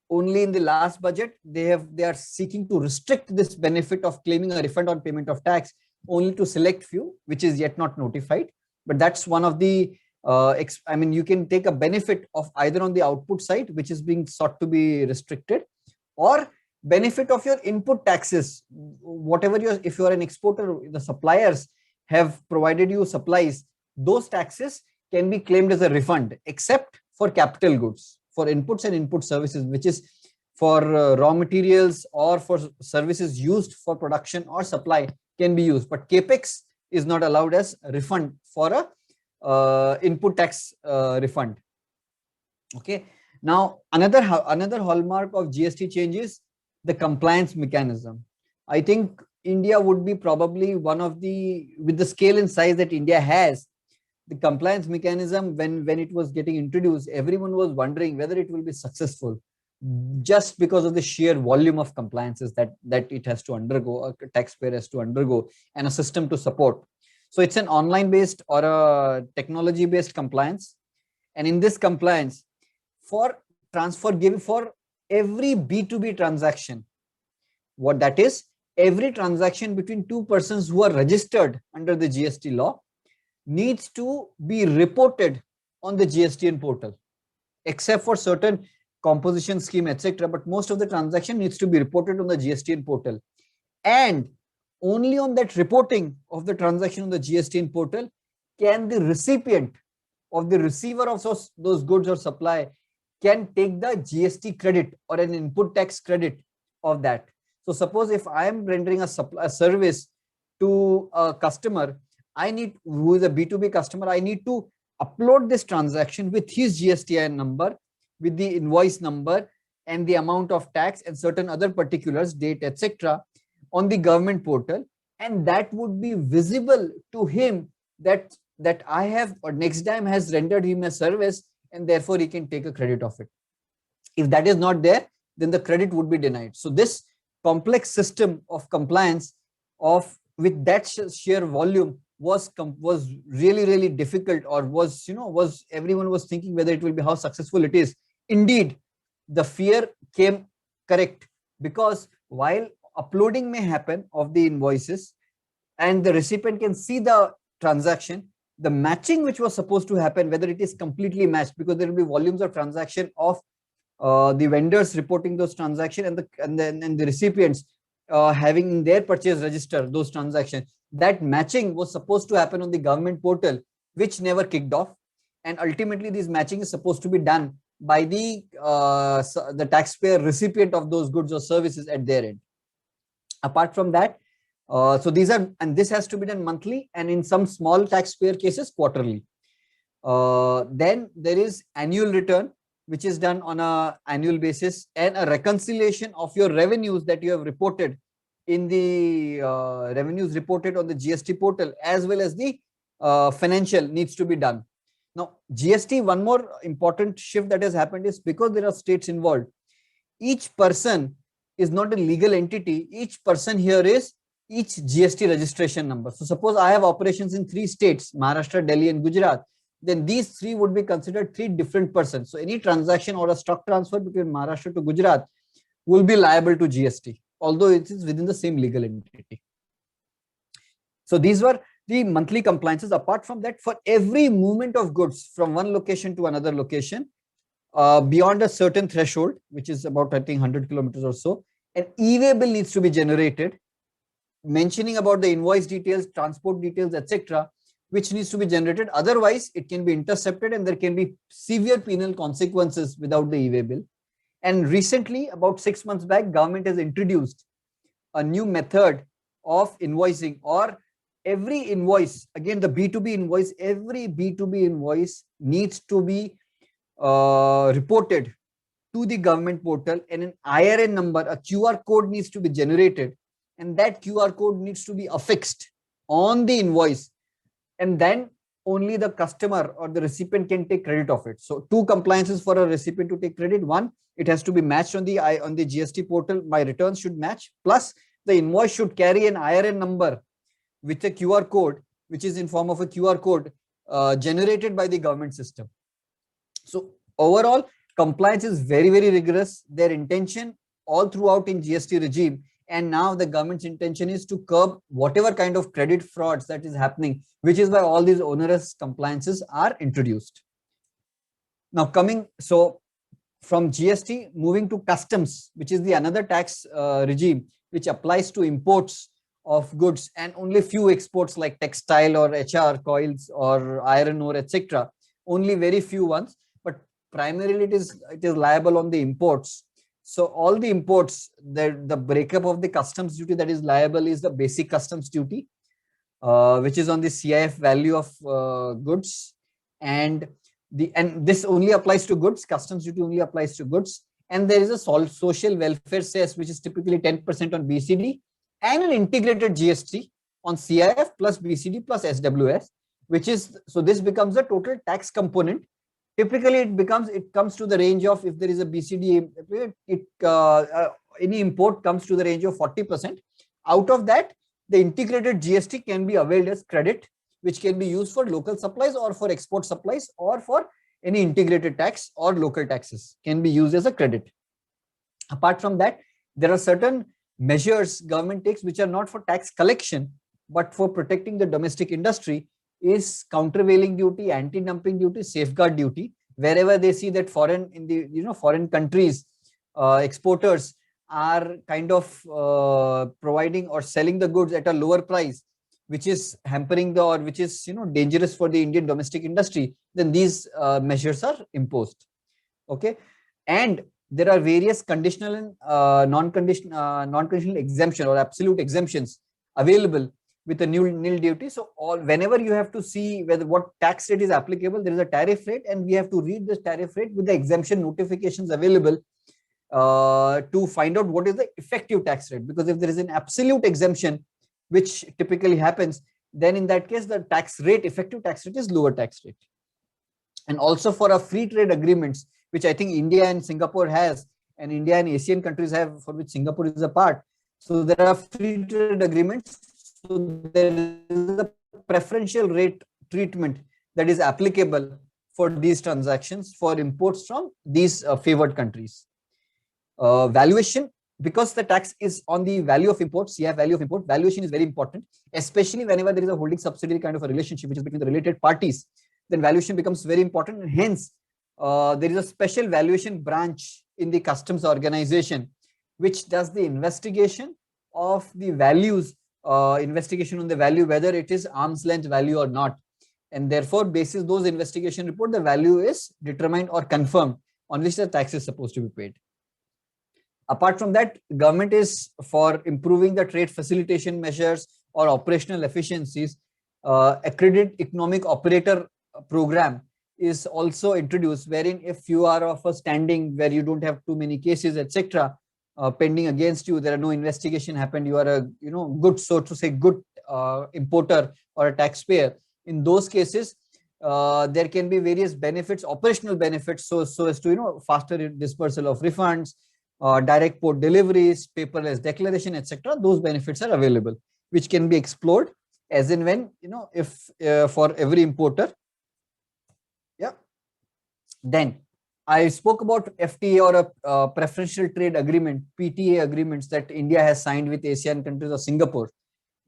Only in the last budget, they are seeking to restrict this benefit of claiming a refund on payment of tax only to select few, which is yet not notified. But that's one of the, I mean, you can take a benefit of either on the output side, which is being sought to be restricted, or benefit of your input taxes. Whatever if you are an exporter, the suppliers have provided you supplies, those taxes can be claimed as a refund, except for capital goods, for inputs and input services, which is for raw materials or for services used for production or supply can be used. But capex is not allowed as a refund for a input tax refund. Okay. Now another hallmark of GST change is the compliance mechanism. I think India would be probably one of the, with the scale and size that India has, the compliance mechanism, when it was getting introduced, everyone was wondering whether it will be successful, just because of the sheer volume of compliances that it has to undergo, a taxpayer has to undergo, and a system to support. So it's an online based or a technology based compliance. And in this compliance, for every B2B transaction, what that is, every transaction between two persons who are registered under the GST law needs to be reported on the GSTN portal, except for certain composition scheme, etc. But most of the transaction needs to be reported on the GSTN portal. And only on that reporting of the transaction on the GSTN portal can the recipient of the receiver of those goods or supply can take the GST credit or an input tax credit of that. So suppose if I am rendering a service to a customer, who is a B2B customer, I need to upload this transaction with his GSTN number, with the invoice number and the amount of tax and certain other particulars, date, etc. on the government portal. And that would be visible to him that I have, or Nextdime has rendered him a service, and therefore he can take a credit of it. If that is not there, then the credit would be denied. So this complex system of compliance with that sheer volume was really difficult, or was everyone was thinking whether it will be how successful it is. Indeed, the fear came correct, because while uploading may happen of the invoices and the recipient can see the transaction, the matching which was supposed to happen, whether it is completely matched, because there will be volumes of transaction of the vendors reporting those transactions and the recipients having in their purchase register those transactions. That matching was supposed to happen on the government portal, which never kicked off. And ultimately, this matching is supposed to be done by the taxpayer recipient of those goods or services at their end. Apart from that, so this has to be done monthly, and in some small taxpayer cases quarterly. Then there is annual return, which is done on an annual basis, and a reconciliation of your revenues that you have reported in the revenues reported on the GST portal, as well as the financial needs to be done. Now, GST, one more important shift that has happened is because there are states involved, each person is not a legal entity. Each person here is each GST registration number. So suppose I have operations in 3 states, Maharashtra, Delhi and Gujarat, then these 3 would be considered 3 different persons. So any transaction or a stock transfer between Maharashtra to Gujarat will be liable to GST, although it is within the same legal entity. So these were the monthly compliances. Apart from that, for every movement of goods from one location to another location, beyond a certain threshold, which is about, I think, 100 kilometers or so, an e-way bill needs to be generated, mentioning about the invoice details, transport details, etc., which needs to be generated. Otherwise, it can be intercepted and there can be severe penal consequences without the e-way bill. And recently, about 6 months back, government has introduced a new method of invoicing, or every invoice, again, the B2B invoice, every B2B invoice needs to be reported to the government portal, and an IRN number, a QR code needs to be generated, and that QR code needs to be affixed on the invoice, and then only the customer or the recipient can take credit of it. So 2 compliances for a recipient to take credit. 1, it has to be matched on the GST portal. My returns should match, plus the invoice should carry an IRN number with a QR code, which is in form of a QR code generated by the government system. So overall, compliance is very rigorous. Their intention all throughout in GST regime, and now the government's intention is to curb whatever kind of credit frauds that is happening, which is why all these onerous compliances are introduced. Now so from GST, moving to customs, which is the another tax regime which applies to imports of goods, and only few exports like textile or HR coils or iron ore, etc. Only very few ones, but primarily it is liable on the imports. So all the imports, the breakup of the customs duty that is liable is the basic customs duty, which is on the CIF value of goods, and this only applies to goods. Customs duty only applies to goods, and there is a social welfare cess, which is typically 10% on BCD, and an integrated GST on CIF plus BCD plus SWS, which is, so this becomes the total tax component. Typically, it comes to the range of, if there is a BCD, any import comes to the range of 40%. Out of that, the integrated GST can be availed as credit, which can be used for local supplies or for export supplies, or for any integrated tax or local taxes can be used as a credit. Apart from that, there are certain measures government takes which are not for tax collection, but for protecting the domestic industry, is countervailing duty, anti-dumping duty, safeguard duty. Wherever they see that foreign countries, exporters are kind of providing or selling the goods at a lower price, which is hampering which is dangerous for the Indian domestic industry, then these measures are imposed. Okay, and there are various conditional and non-conditional exemption or absolute exemptions available with a nil duty. So whenever you have to see what tax rate is applicable, there is a tariff rate, and we have to read this tariff rate with the exemption notifications available to find out what is the effective tax rate. Because if there is an absolute exemption, which typically happens, then in that case the effective tax rate is lower tax rate. and also for a free trade agreements, which I think India and Singapore has, and India and Asian countries have, for which Singapore is a part. So there are free trade agreements. So there is a preferential rate treatment that is applicable for these transactions for imports from these favored countries. Valuation, because the tax is on the value of imports, value of import, valuation is very important, especially whenever there is a holding subsidiary kind of a relationship which is between the related parties, then valuation becomes very important, and hence there is a special valuation branch in the customs organization which does the investigation of the values, investigation on the value, whether it is arm's length value or not, and therefore basis those investigation report, the value is determined or confirmed on which the tax is supposed to be paid. Apart from that, government is for improving the trade facilitation measures or operational efficiencies. Accredited economic operator program is also introduced, wherein if you are of a standing where you don't have too many cases, etc., pending against you, there are no investigation happened, you are a good, so to say, good importer or a taxpayer. In those cases, there can be various benefits, operational benefits, so as to faster dispersal of refunds, direct port deliveries, paperless declaration, etc. Those benefits are available, which can be explored as and when, if for every importer. Yeah. Then I spoke about FTA, or a preferential trade agreement, PTA agreements, that India has signed with ASEAN countries or Singapore.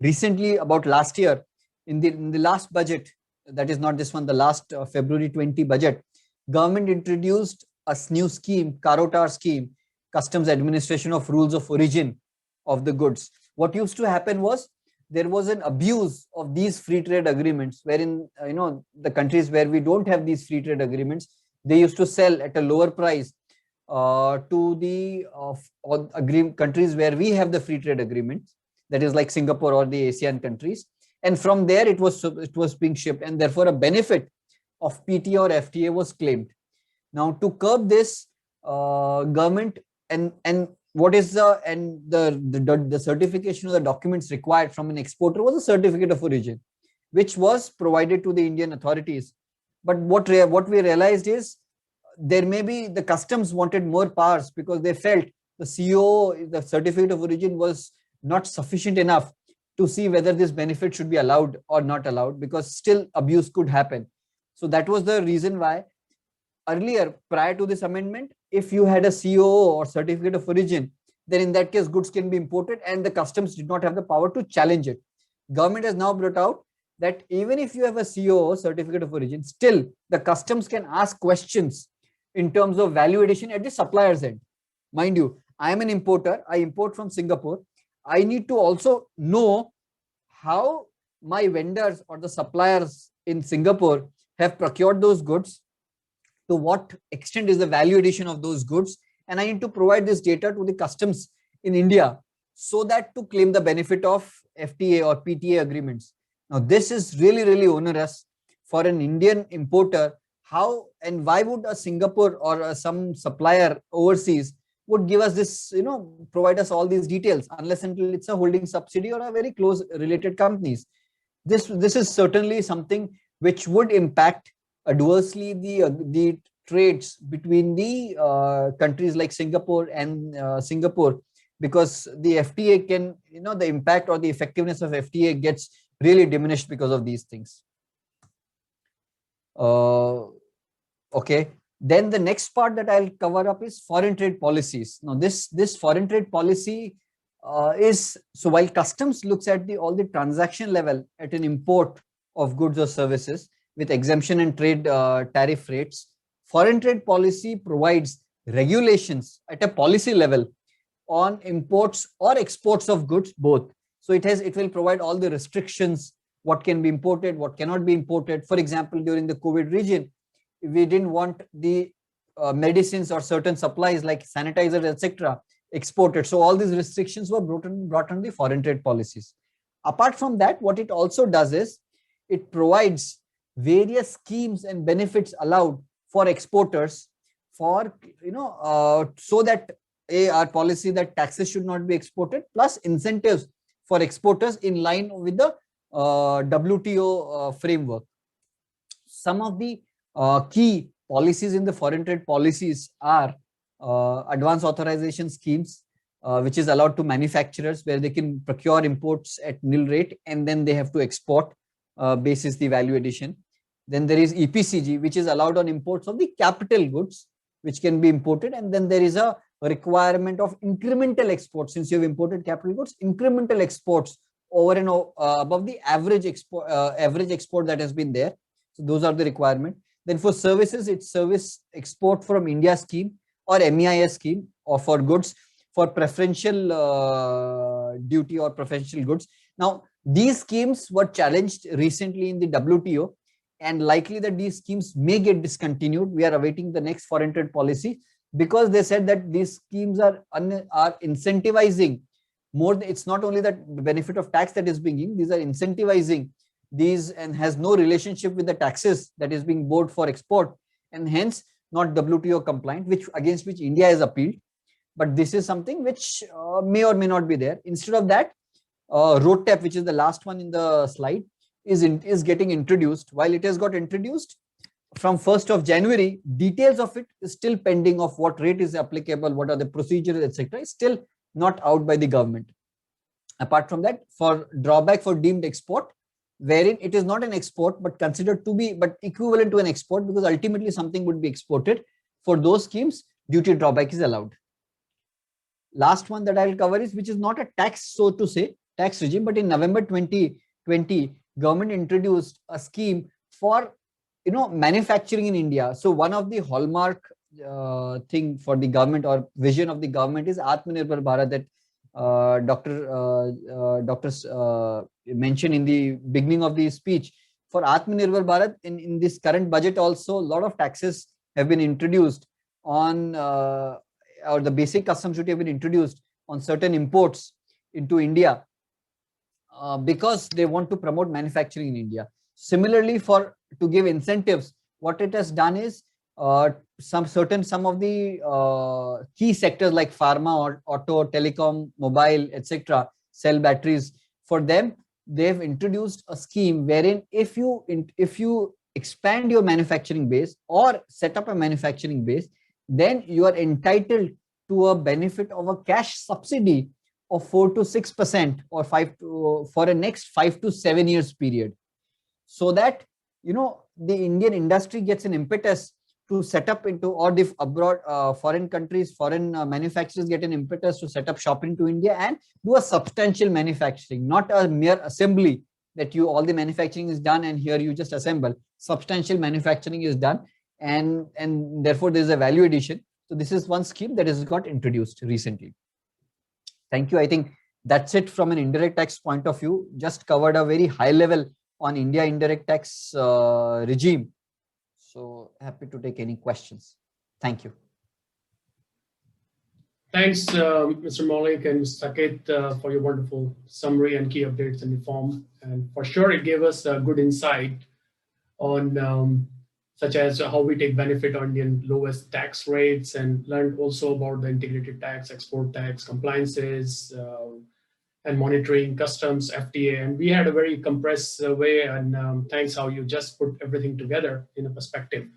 Recently, about last year, in the last budget, that is not this one, the last February 20 budget, government introduced a new scheme, Karotar scheme, Customs Administration of Rules of Origin of the goods. What used to happen was, there was an abuse of these free trade agreements, wherein the countries where we don't have these free trade agreements, they used to sell at a lower price to the countries where we have the free trade agreements, that is like Singapore or the ASEAN countries, and from there it was being shipped, and therefore a benefit of PTA or FTA was claimed. Now, to curb this, government and what is the certification of the documents required from an exporter was a certificate of origin, which was provided to the Indian authorities. But what we realized is, there may be the customs wanted more powers, because they felt the CO, the certificate of origin, was not sufficient enough to see whether this benefit should be allowed or not allowed, because still abuse could happen. So that was the reason why earlier, prior to this amendment, if you had a COO or certificate of origin, then in that case goods can be imported and the customs did not have the power to challenge it. Government has now brought out that even if you have a COO, certificate of origin, still the customs can ask questions in terms of value addition at the supplier's end. Mind you, I am an importer, I import from Singapore. I need to also know how my vendors or the suppliers in Singapore have procured those goods, to what extent is the value addition of those goods, and I need to provide this data to the customs in India, so that to claim the benefit of FTA or PTA agreements. Now, this is really, really onerous for an Indian importer. How and why would a Singapore or some supplier overseas would give us this, provide us all these details, unless until it's a holding subsidiary or a very close related companies? This is certainly something which would impact adversely the trades between the countries like Singapore and Singapore, because the FTA can, the impact or the effectiveness of FTA gets really diminished because of these things. Okay. Then the next part that I'll cover up is foreign trade policies. Now, this foreign trade policy is, so while customs looks at all the transaction level at an import of goods or services with exemption and trade tariff rates, foreign trade policy provides regulations at a policy level on imports or exports of goods, both. So it will provide all the restrictions, what can be imported, what cannot be imported. For example, during the COVID region, we didn't want the medicines or certain supplies like sanitizers, etc., exported. So all these restrictions were brought on the foreign trade policies. Apart from that, what it also does is, it provides various schemes and benefits allowed for exporters, for so that our policy that taxes should not be exported, plus incentives for exporters in line with the WTO framework. Some of the key policies in the foreign trade policies are advance authorization schemes, which is allowed to manufacturers where they can procure imports at nil rate and then they have to export basis the value addition. Then there is EPCG, which is allowed on imports of the capital goods, which can be imported. And then there is a requirement of incremental exports. Since you have imported capital goods, incremental exports over and above the average export that has been there. So those are the requirement. Then for services, it's service export from India scheme or MEIS scheme, or for goods for preferential duty or preferential goods. Now, these schemes were challenged recently in the WTO, and likely that these schemes may get discontinued. We are awaiting the next foreign trade policy, because they said that these schemes are incentivizing more. It's not only that benefit of tax that is being given, these are incentivizing these and has no relationship with the taxes that is being brought for export, and hence not WTO compliant, which against which India has appealed. But this is something which may or may not be there. Instead of that, RoadTap, which is the last one in the slide, is getting introduced. While it has got introduced from 1st of January, details of it is still pending, of what rate is applicable, what are the procedures, etc. is still not out by the government. Apart from that, for drawback for deemed export, wherein it is not an export but considered to be but equivalent to an export, because ultimately something would be exported. For those schemes, duty drawback is allowed. Last one that I will cover is, which is not a tax, so to say, tax regime, but in November 2020, government introduced a scheme for manufacturing in India. So one of the hallmark thing for the government or vision of the government is Atmanirbhar Bharat, that doctors mentioned in the beginning of the speech. For Atmanirbhar Bharat, in this current budget also, a lot of taxes have been introduced on or the basic customs duty have been introduced on certain imports into India, because they want to promote manufacturing in India. Similarly, to give incentives, what it has done is some of the key sectors like pharma or auto, telecom, mobile, etc., cell batteries. For them, they have introduced a scheme wherein if you expand your manufacturing base or set up a manufacturing base, then you are entitled to a benefit of a cash subsidy of 4 to 6% or for a next 5 to 7 years period, so that the Indian industry gets an impetus to set up into, or the abroad foreign countries, foreign manufacturers get an impetus to set up shop into India and do a substantial manufacturing, not a mere assembly that all the manufacturing is done and here you just assemble. Substantial manufacturing is done, and therefore there is a value addition. So this is one scheme that has got introduced recently. Thank you. I think that's it from an indirect tax point of view. Just covered a very high level on India indirect tax regime. So happy to take any questions. Thank you. Thanks, Mr. Maulik and Mr. Saket, for your wonderful summary and key updates and reform. And for sure, it gave us a good insight on such as how we take benefit on Indian lowest tax rates, and learned also about the integrated tax, export tax, compliances, and monitoring, customs, FTA. And we had a very compressed way, and thanks how you just put everything together in a perspective.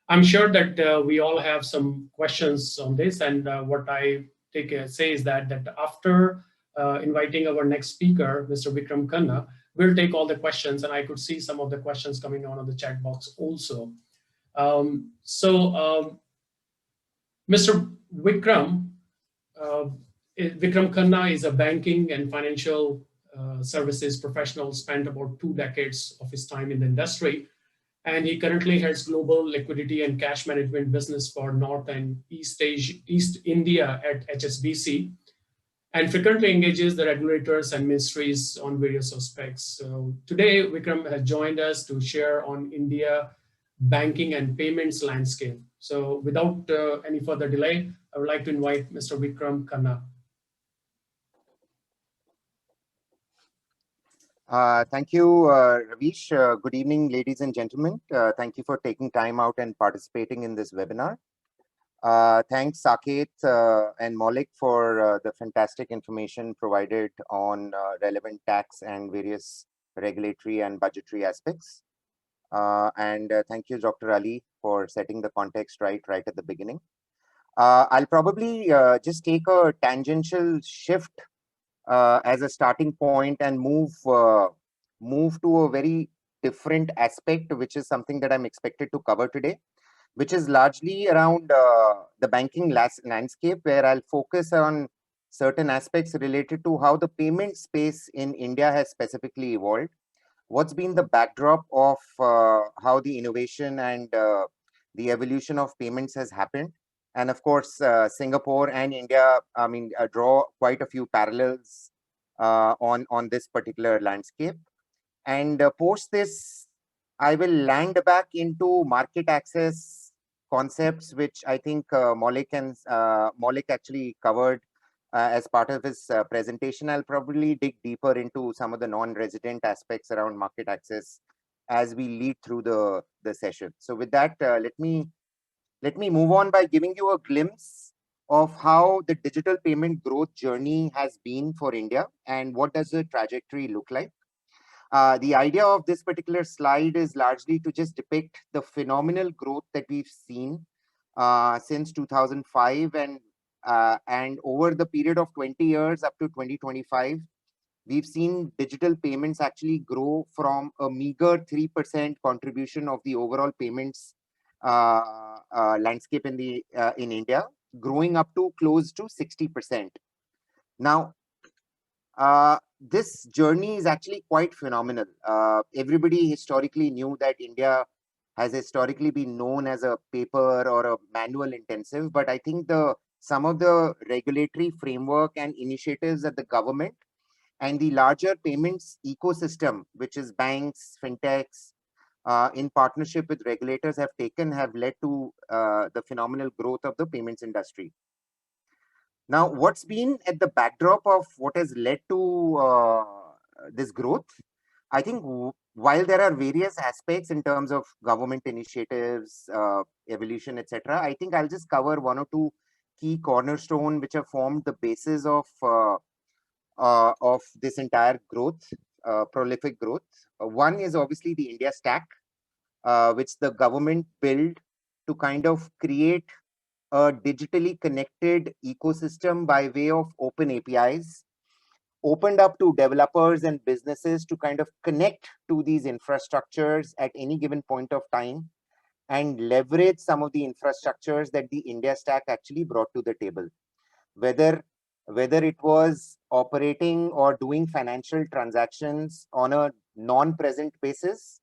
I'm sure that we all have some questions on this, and what I say is that after inviting our next speaker, Mr. Vikram Khanna, we'll take all the questions, and I could see some of the questions coming on the chat box also. Mr. Vikram Khanna is a banking and financial services professional, spent about 2 decades of his time in the industry. And he currently heads global liquidity and cash management business for North and East India at HSBC, and frequently engages the regulators and ministries on various aspects. So today, Vikram has joined us to share on India banking and payments landscape. So without any further delay, I would like to invite Mr. Vikram Khanna. Thank you, Ravish. Good evening, ladies and gentlemen. Thank you for taking time out and participating in this webinar. Thanks, Saket and Maulik, for the fantastic information provided on relevant tax and various regulatory and budgetary aspects. And thank you, Dr. Ali, for setting the context right at the beginning. I'll probably just take a tangential shift as a starting point and move to a very different aspect, which is something that I'm expected to cover today, which is largely around the banking landscape, where I'll focus on certain aspects related to how the payment space in India has specifically evolved. What's been the backdrop of how the innovation and the evolution of payments has happened? And of course, Singapore and India, I mean, draw quite a few parallels on this particular landscape. And post this, I will land back into market access concepts, which I think Maulik actually covered as part of his presentation. I'll probably dig deeper into some of the non-resident aspects around market access as we lead through the session. So with that, let me move on by giving you a glimpse of how the digital payment growth journey has been for India and what does the trajectory look like. The idea of this particular slide is largely to just depict the phenomenal growth that we've seen since 2005, and over the period of 20 years up to 2025, we've seen digital payments actually grow from a meager 3% contribution of the overall payments landscape in India, growing up to close to 60%. Now, this journey is actually quite phenomenal. Everybody historically knew that India has historically been known as a paper or a manual intensive, but I think some of the regulatory framework and initiatives at the government and the larger payments ecosystem, which is banks, fintechs, in partnership with regulators have led to the phenomenal growth of the payments industry. Now, what's been at the backdrop of what has led to this growth? I think while there are various aspects in terms of government initiatives, evolution, etc., I think I'll just cover one or two key cornerstones which have formed the basis of this entire growth, prolific growth. One is obviously the India Stack, which the government built to kind of create a digitally connected ecosystem by way of open APIs, opened up to developers and businesses to kind of connect to these infrastructures at any given point of time and leverage some of the infrastructures that the India Stack actually brought to the table. Whether it was operating or doing financial transactions on a non-present basis,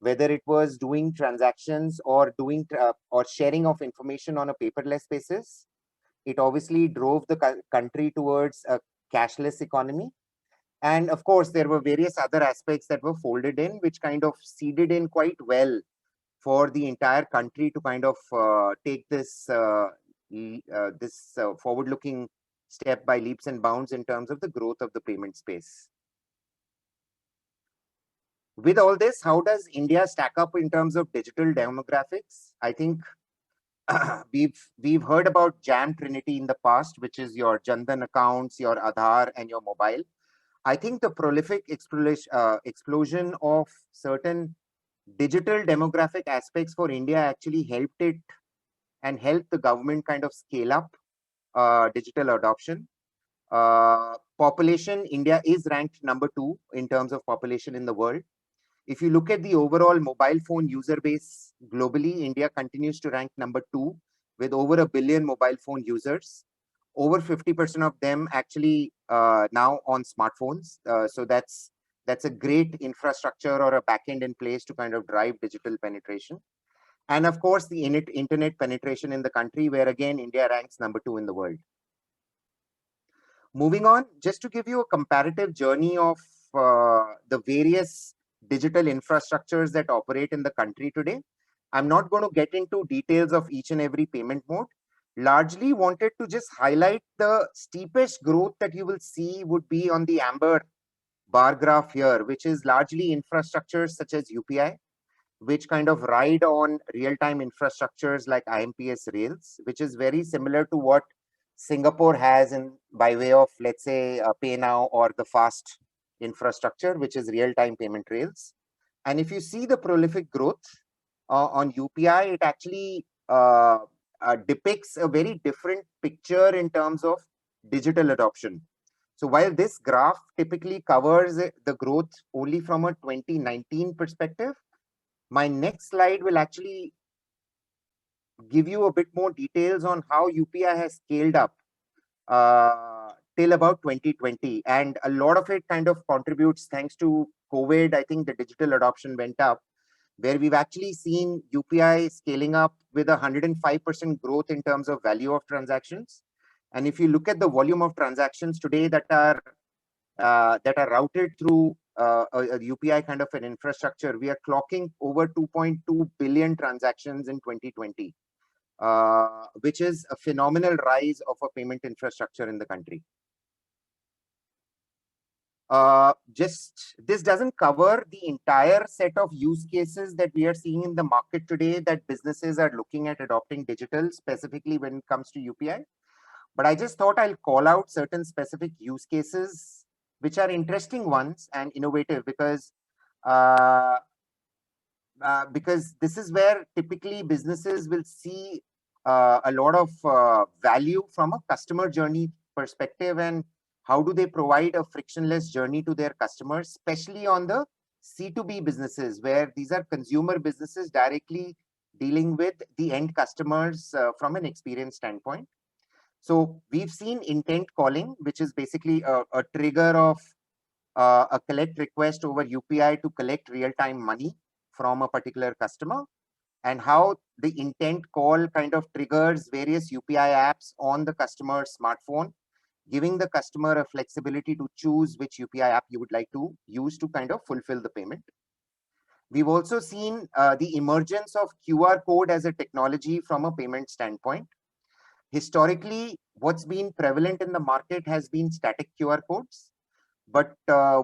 whether it was doing transactions or doing or sharing of information on a paperless basis, it obviously drove the country towards a cashless economy. And of course, there were various other aspects that were folded in, which kind of seeded in quite well for the entire country to kind of take this forward-looking step by leaps and bounds in terms of the growth of the payment space. With all this, how does India stack up in terms of digital demographics? I think we've heard about Jam Trinity in the past, which is your Jan Dhan accounts, your Aadhaar, and your mobile. I think the prolific explosion of certain digital demographic aspects for India actually helped it and helped the government kind of scale up digital adoption. Population, India is ranked #2 in terms of population in the world. If you look at the overall mobile phone user base globally, India continues to rank #2 with over 1 billion mobile phone users. Over 50% of them actually now on smartphones. So that's a great infrastructure or a backend in place to kind of drive digital penetration. And of course, the internet penetration in the country, where again, India ranks #2 in the world. Moving on, just to give you a comparative journey of the various digital infrastructures that operate in the country today. I'm not going to get into details of each and every payment mode. Largely wanted to just highlight the steepest growth that you will see would be on the amber bar graph here, which is largely infrastructures such as UPI, which kind of ride on real-time infrastructures like IMPS rails, which is very similar to what Singapore has by way of, let's say, PayNow or the FAST infrastructure, which is real-time payment rails. And if you see the prolific growth on UPI, it actually depicts a very different picture in terms of digital adoption. So while this graph typically covers the growth only from a 2019 perspective, my next slide will actually give you a bit more details on how UPI has scaled up till about 2020. And a lot of it kind of contributes thanks to COVID. I think the digital adoption went up, where we've actually seen UPI scaling up with 105% growth in terms of value of transactions. And if you look at the volume of transactions today that are routed through a UPI kind of an infrastructure, we are clocking over 2.2 billion transactions in 2020, which is a phenomenal rise of a payment infrastructure in the country. This doesn't cover the entire set of use cases that we are seeing in the market today that businesses are looking at adopting digital, specifically when it comes to UPI. But I just thought I'll call out certain specific use cases which are interesting ones and innovative, because this is where typically businesses will see a lot of value from a customer journey perspective, and how do they provide a frictionless journey to their customers, especially on the C2B businesses, where these are consumer businesses directly dealing with the end customers from an experience standpoint. So we've seen intent calling, which is basically a trigger of a collect request over UPI to collect real-time money from a particular customer, and how the intent call kind of triggers various UPI apps on the customer's smartphone, giving the customer a flexibility to choose which UPI app you would like to use to kind of fulfill the payment. We've also seen the emergence of QR code as a technology from a payment standpoint. Historically, what's been prevalent in the market has been static QR codes. But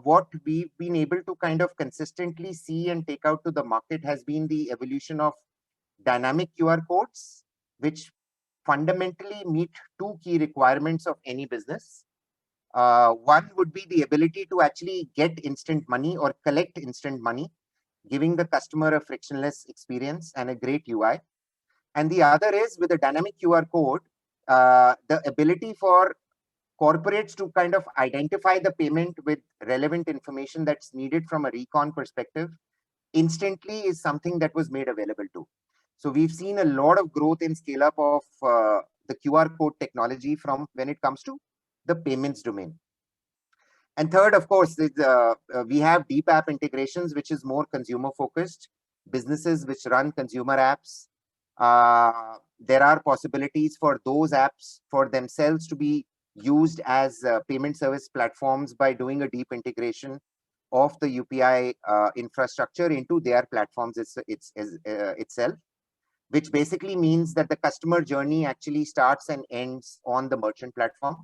what we've been able to kind of consistently see and take out to the market has been the evolution of dynamic QR codes, which fundamentally meet two key requirements of any business. One would be the ability to actually get instant money or collect instant money, giving the customer a frictionless experience and a great UI. And the other is, with a dynamic QR code, the ability for corporates to kind of identify the payment with relevant information that's needed from a recon perspective instantly is something that was made available too. So we've seen a lot of growth in scale up of the QR code technology from when it comes to the payments domain. And third, of course, is, we have deep app integrations, which is more consumer focused. Businesses which run consumer apps, there are possibilities for those apps for themselves to be used as payment service platforms by doing a deep integration of the UPI infrastructure into their platforms itself, which basically means that the customer journey actually starts and ends on the merchant platform,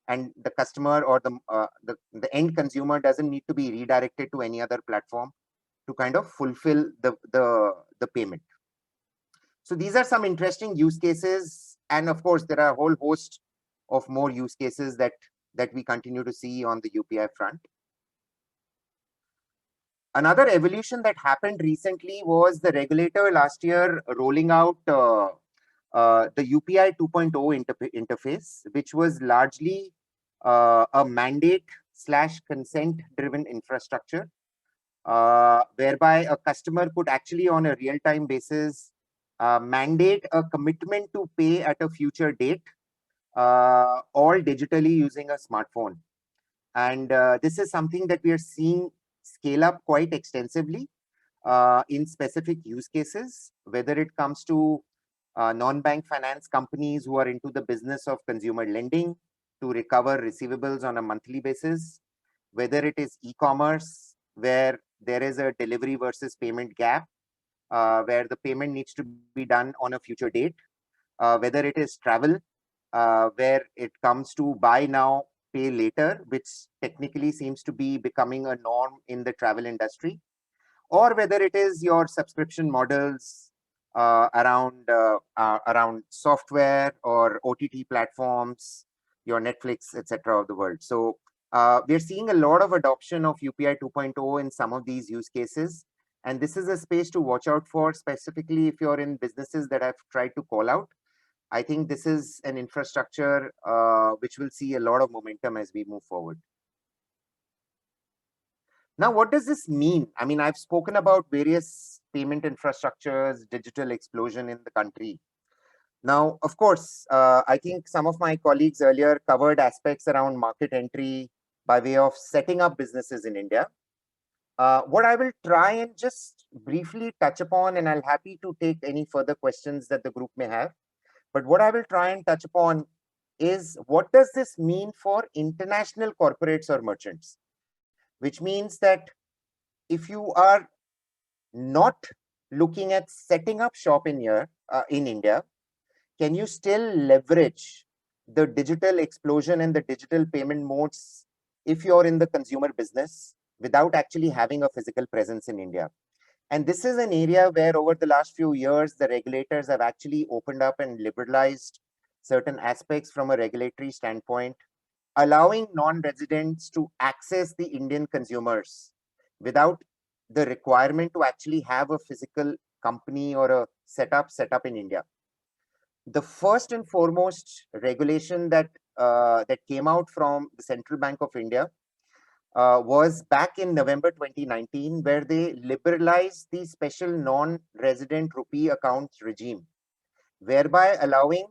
and the customer or the end consumer doesn't need to be redirected to any other platform to kind of fulfill the payment. So these are some interesting use cases, and of course there are a whole host of more use cases that we continue to see on the UPI front. Another evolution that happened recently was the regulator last year rolling out the UPI 2.0 interface, which was largely a mandate/consent driven infrastructure, whereby a customer could actually on a real-time basis mandate a commitment to pay at a future date, all digitally using a smartphone. And this is something that we are seeing scale up quite extensively in specific use cases, whether it comes to non-bank finance companies who are into the business of consumer lending to recover receivables on a monthly basis, whether it is e-commerce, where there is a delivery versus payment gap, where the payment needs to be done on a future date, whether it is travel, where it comes to buy now, pay later, which technically seems to be becoming a norm in the travel industry, or whether it is your subscription models around software or OTT platforms, your Netflix, etc. of the world. So we're seeing a lot of adoption of UPI 2.0 in some of these use cases, And this is a space to watch out for, specifically if you're in businesses that I've tried to call out. I think this is an infrastructure which will see a lot of momentum as we move forward. Now, what does this mean? I mean, I've spoken about various payment infrastructures, digital explosion in the country. Now, of course, I think some of my colleagues earlier covered aspects around market entry by way of setting up businesses in India. What I will try and just briefly touch upon, and I'll happy to take any further questions that the group may have. But what I will try and touch upon is, what does this mean for international corporates or merchants? Which means that if you are not looking at setting up shop in here in India, can you still leverage the digital explosion and the digital payment modes if you're in the consumer business without actually having a physical presence in India? And this is an area where over the last few years, the regulators have actually opened up and liberalized certain aspects from a regulatory standpoint, allowing non-residents to access the Indian consumers without the requirement to actually have a physical company or a setup in India. The first and foremost regulation that that came out from the Central Bank of India was back in November 2019, where they liberalized the special non-resident rupee accounts regime, whereby allowing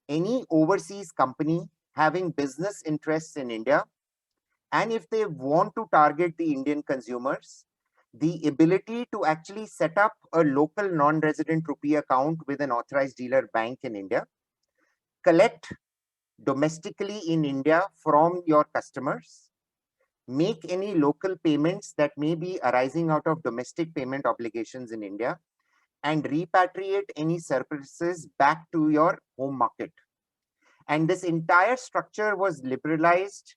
any overseas company having business interests in India, and if they want to target the Indian consumers, the ability to actually set up a local non-resident rupee account with an authorized dealer bank in India, collect domestically in India from your customers, make any local payments that may be arising out of domestic payment obligations in India, and repatriate any surpluses back to your home market. And this entire structure was liberalized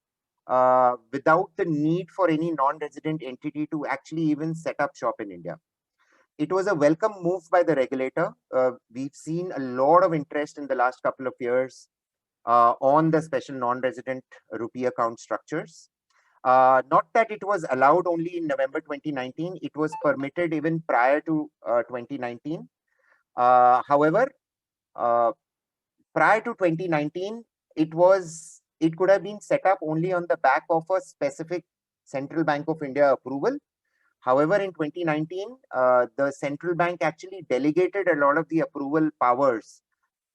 without the need for any non-resident entity to actually even set up shop in India. It was a welcome move by the regulator. We've seen a lot of interest in the last couple of years on the special non-resident rupee account structures. Not that it was allowed only in November 2019, it was permitted even prior to 2019. However, prior to 2019, it could have been set up only on the back of a specific Central Bank of India approval. However, in 2019, the central bank actually delegated a lot of the approval powers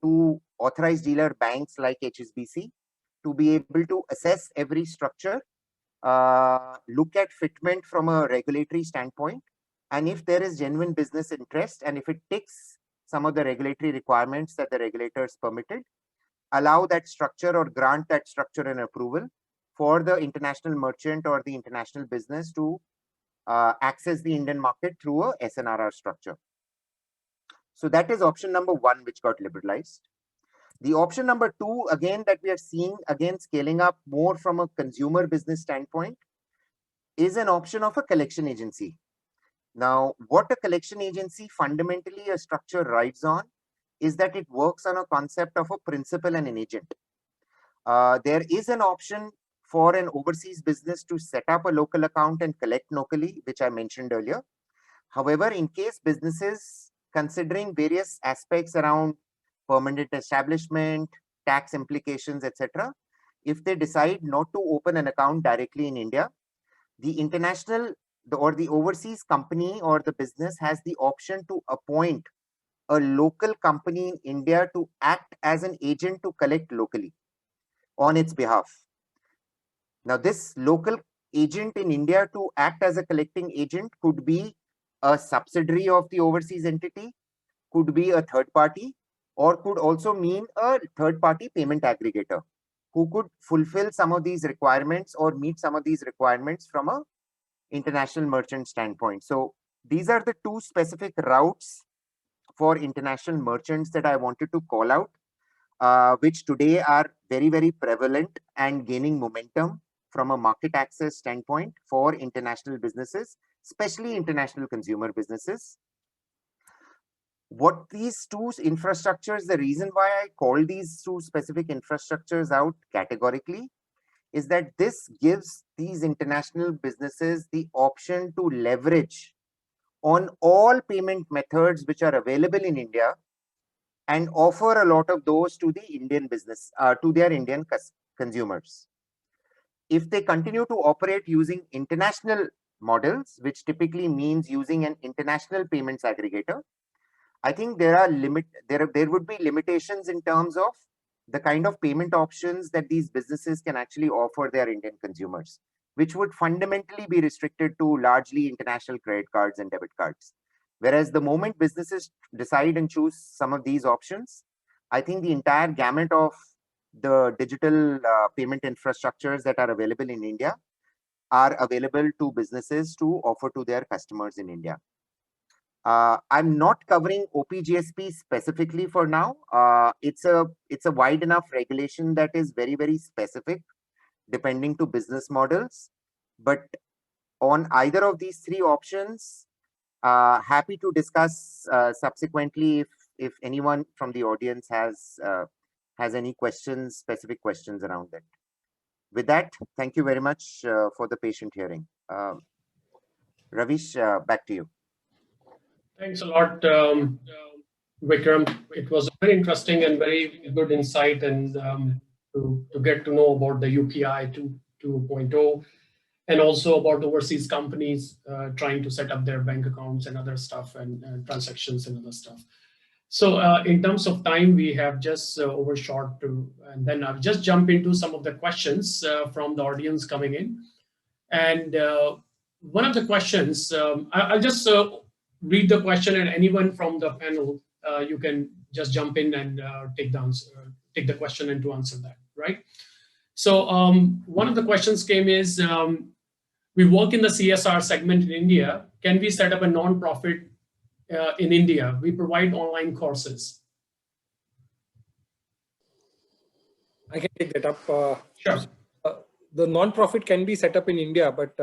to authorized dealer banks like HSBC to be able to assess every structure, look at fitment from a regulatory standpoint, and if there is genuine business interest, and if it ticks some of the regulatory requirements that the regulators permitted, allow that structure or grant that structure and approval for the international merchant or the international business to access the Indian market through a SNRR structure. So that is option number one, which got liberalized. The option number two, again, that we are seeing, again, scaling up more from a consumer business standpoint, is an option of a collection agency. Now, what a collection agency fundamentally a structure rides on is that it works on a concept of a principal and an agent. There is an option for an overseas business to set up a local account and collect locally, which I mentioned earlier. However, in case businesses considering various aspects around permanent establishment, tax implications, etc., if they decide not to open an account directly in India, the international or the overseas company or the business has the option to appoint a local company in India to act as an agent to collect locally on its behalf. Now, this local agent in India to act as a collecting agent could be a subsidiary of the overseas entity, could be a third party, or could also mean a third party payment aggregator who could fulfill some of these requirements or meet some of these requirements from a international merchant standpoint. So these are the two specific routes for international merchants that I wanted to call out, which today are very, very prevalent and gaining momentum from a market access standpoint for international businesses, especially international consumer businesses. What these two infrastructures, the reason why I call these two specific infrastructures out categorically is that this gives these international businesses the option to leverage on all payment methods which are available in India and offer a lot of those to the Indian business, to their Indian consumers. If they continue to operate using international models, which typically means using an international payments aggregator, I think there would be limitations in terms of the kind of payment options that these businesses can actually offer their Indian consumers, which would fundamentally be restricted to largely international credit cards and debit cards. Whereas the moment businesses decide and choose some of these options, I think the entire gamut of the digital payment infrastructures that are available in India are available to businesses to offer to their customers in India. I'm not covering OPGSP specifically for now. It's a wide enough regulation that is very, very specific depending to business models. But on either of these three options, happy to discuss subsequently if anyone from the audience has any questions, specific questions around that. With that, thank you very much for the patient hearing. Ravish, back to you. Thanks a lot, Vikram. It was very interesting and very good insight, and to get to know about the UPI 2.0 and also about overseas companies trying to set up their bank accounts and other stuff and transactions and other stuff. So in terms of time, we have just overshot and then I'll just jump into some of the questions from the audience coming in. And one of the questions, I'll just read the question, and anyone from the panel, you can just jump in and take the question and to answer that, right? So one of the questions came is, we work in the CSR segment in India. Can we set up a non-profit in India? We provide online courses. I can take that up. Sure. The non-profit can be set up in India, but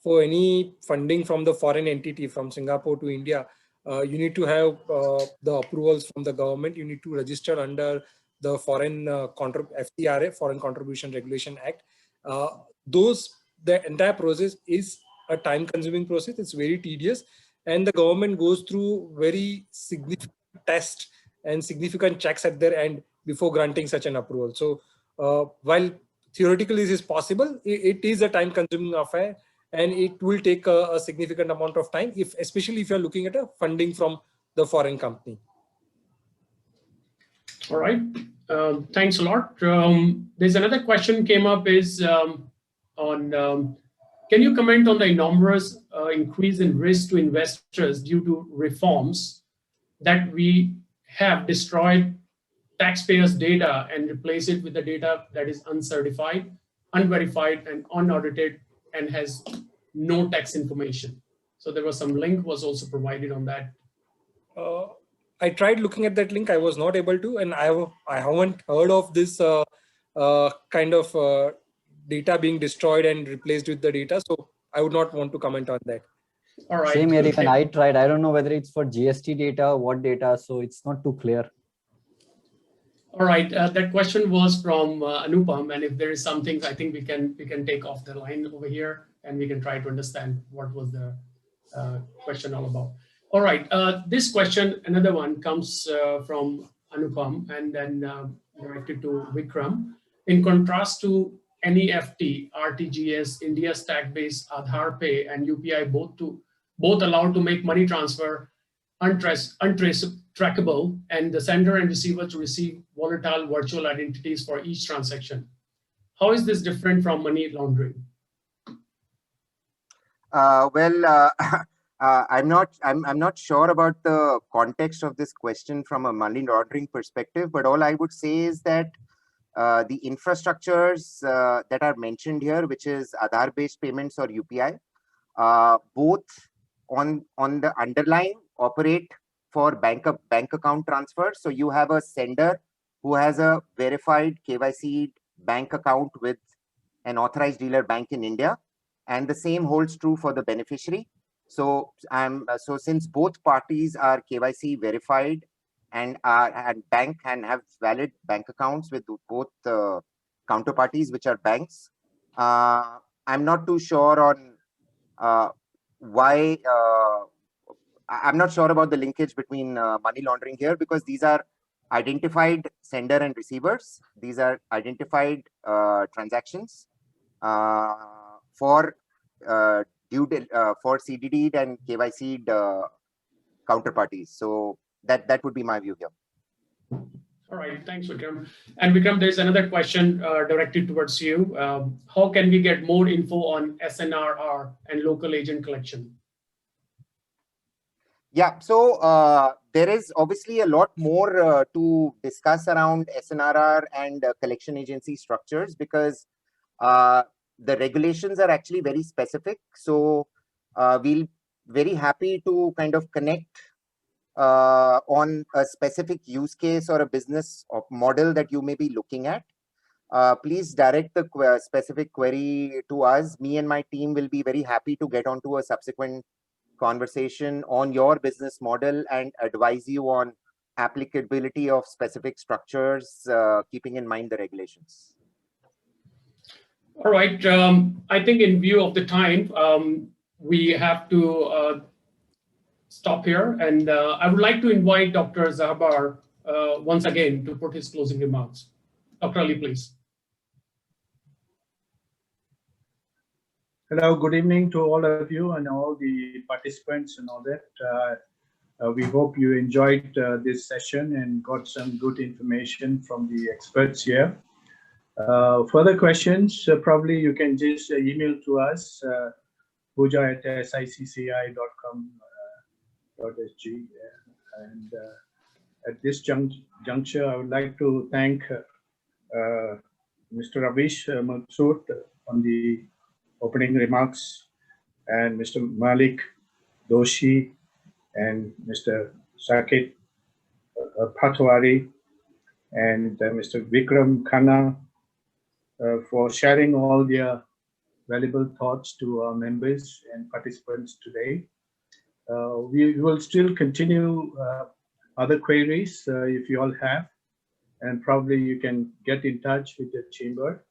for any funding from the foreign entity from Singapore to India, you need to have the approvals from the government. You need to register under the Foreign FCRA, Foreign Contribution Regulation Act. The entire process is a time-consuming process. It's very tedious, and the government goes through very significant tests and significant checks at their end before granting such an approval. So while theoretically this is possible, it is a time-consuming affair, and it will take a significant amount of time, especially if you're looking at a funding from the foreign company. All right, thanks a lot. There's another question came up is can you comment on the enormous increase in risk to investors due to reforms that we have destroyed taxpayers' data and replace it with the data that is uncertified, unverified, and unaudited, and has no tax information? So there was some link was also provided on that. I tried looking at that link. I was not able to, and I haven't heard of this kind of data being destroyed and replaced with the data. So I would not want to comment on that. All right. Same here, even I tried. I don't know whether it's for GST data, what data, so it's not too clear. All right, that question was from Anupam, and if there is something, I think we can take off the line over here, and we can try to understand what was the question all about. All right, this question, another one, comes from Anupam, and then directed to Vikram. In contrast to NEFT, RTGS, India stack-based Aadhaar Pay, and UPI both allowed to make money transfer untraceable, and the sender and receiver to receive volatile virtual identities for each transaction. How is this different from money laundering? I'm not sure about the context of this question from a money laundering perspective, but all I would say is that the infrastructures that are mentioned here, which is Aadhaar-based payments or UPI, both on the underlying operate for bank account transfer. So you have a sender who has a verified KYC bank account with an authorized dealer bank in India, and the same holds true for the beneficiary. So since both parties are KYC verified and bank and have valid bank accounts with both counterparties, which are banks, I'm not too sure on why I'm not sure about the linkage between money laundering here, because these are identified sender and receivers. These are identified transactions for for CDD and KYC counterparties. So that would be my view here. All right, thanks, Vikram. And Vikram, there's another question directed towards you. How can we get more info on SNRR and local agent collection? Yeah, so there is obviously a lot more to discuss around SNRR and collection agency structures, because the regulations are actually very specific. So we'll very happy to kind of connect on a specific use case or a business model that you may be looking at. Please direct the specific query to us. Me and my team will be very happy to get onto a subsequent conversation on your business model and advise you on applicability of specific structures, keeping in mind the regulations. All right, I think in view of the time, we have to stop here. And I would like to invite Dr. Zahabar once again to put his closing remarks. Dr. Ali, please. Hello, good evening to all of you and all the participants and all that. We hope you enjoyed this session and got some good information from the experts here. Further questions, probably you can just email to us, puja@sicci.com.sg. And at this juncture, I would like to thank Mr. Ravish Maksud on the opening remarks, and Mr. Malik Doshi and Mr. Saket Patwari and Mr. Vikram Khanna for sharing all their valuable thoughts to our members and participants today. We will still continue other queries if you all have, and probably you can get in touch with the chamber.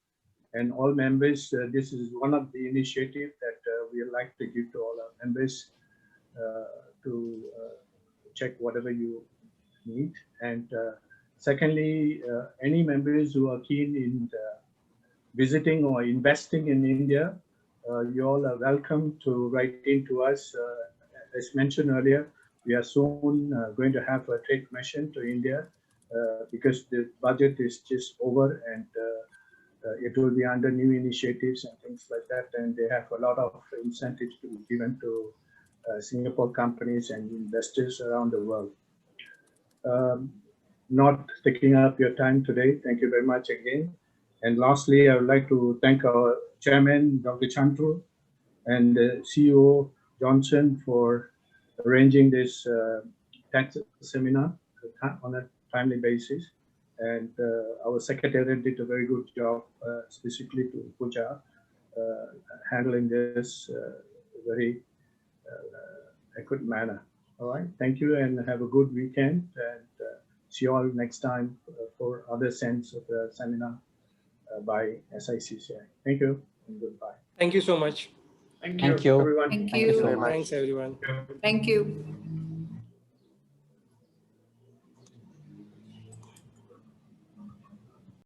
And all members, this is one of the initiatives that we like to give to all our members to check whatever you need. And secondly, any members who are keen in visiting or investing in India, you all are welcome to write in to us. As mentioned earlier, we are soon going to have a trade commission to India because the budget is just over, and it will be under new initiatives and things like that, and they have a lot of incentives to be given to Singapore companies and investors around the world. Not taking up your time today, thank you very much again. And lastly, I would like to thank our chairman, Dr. Chandru, and CEO Johnson for arranging this tax seminar on a timely basis. And our secretary did a very good job, specifically to Puja, handling this very good manner. All right, thank you and have a good weekend, and see you all next time for other sessions of the seminar by SICCI. Thank you and goodbye. Thank you so much. Thank you, Thank you. everyone. Thank Thank you you. very much. Thanks, everyone. Thank you.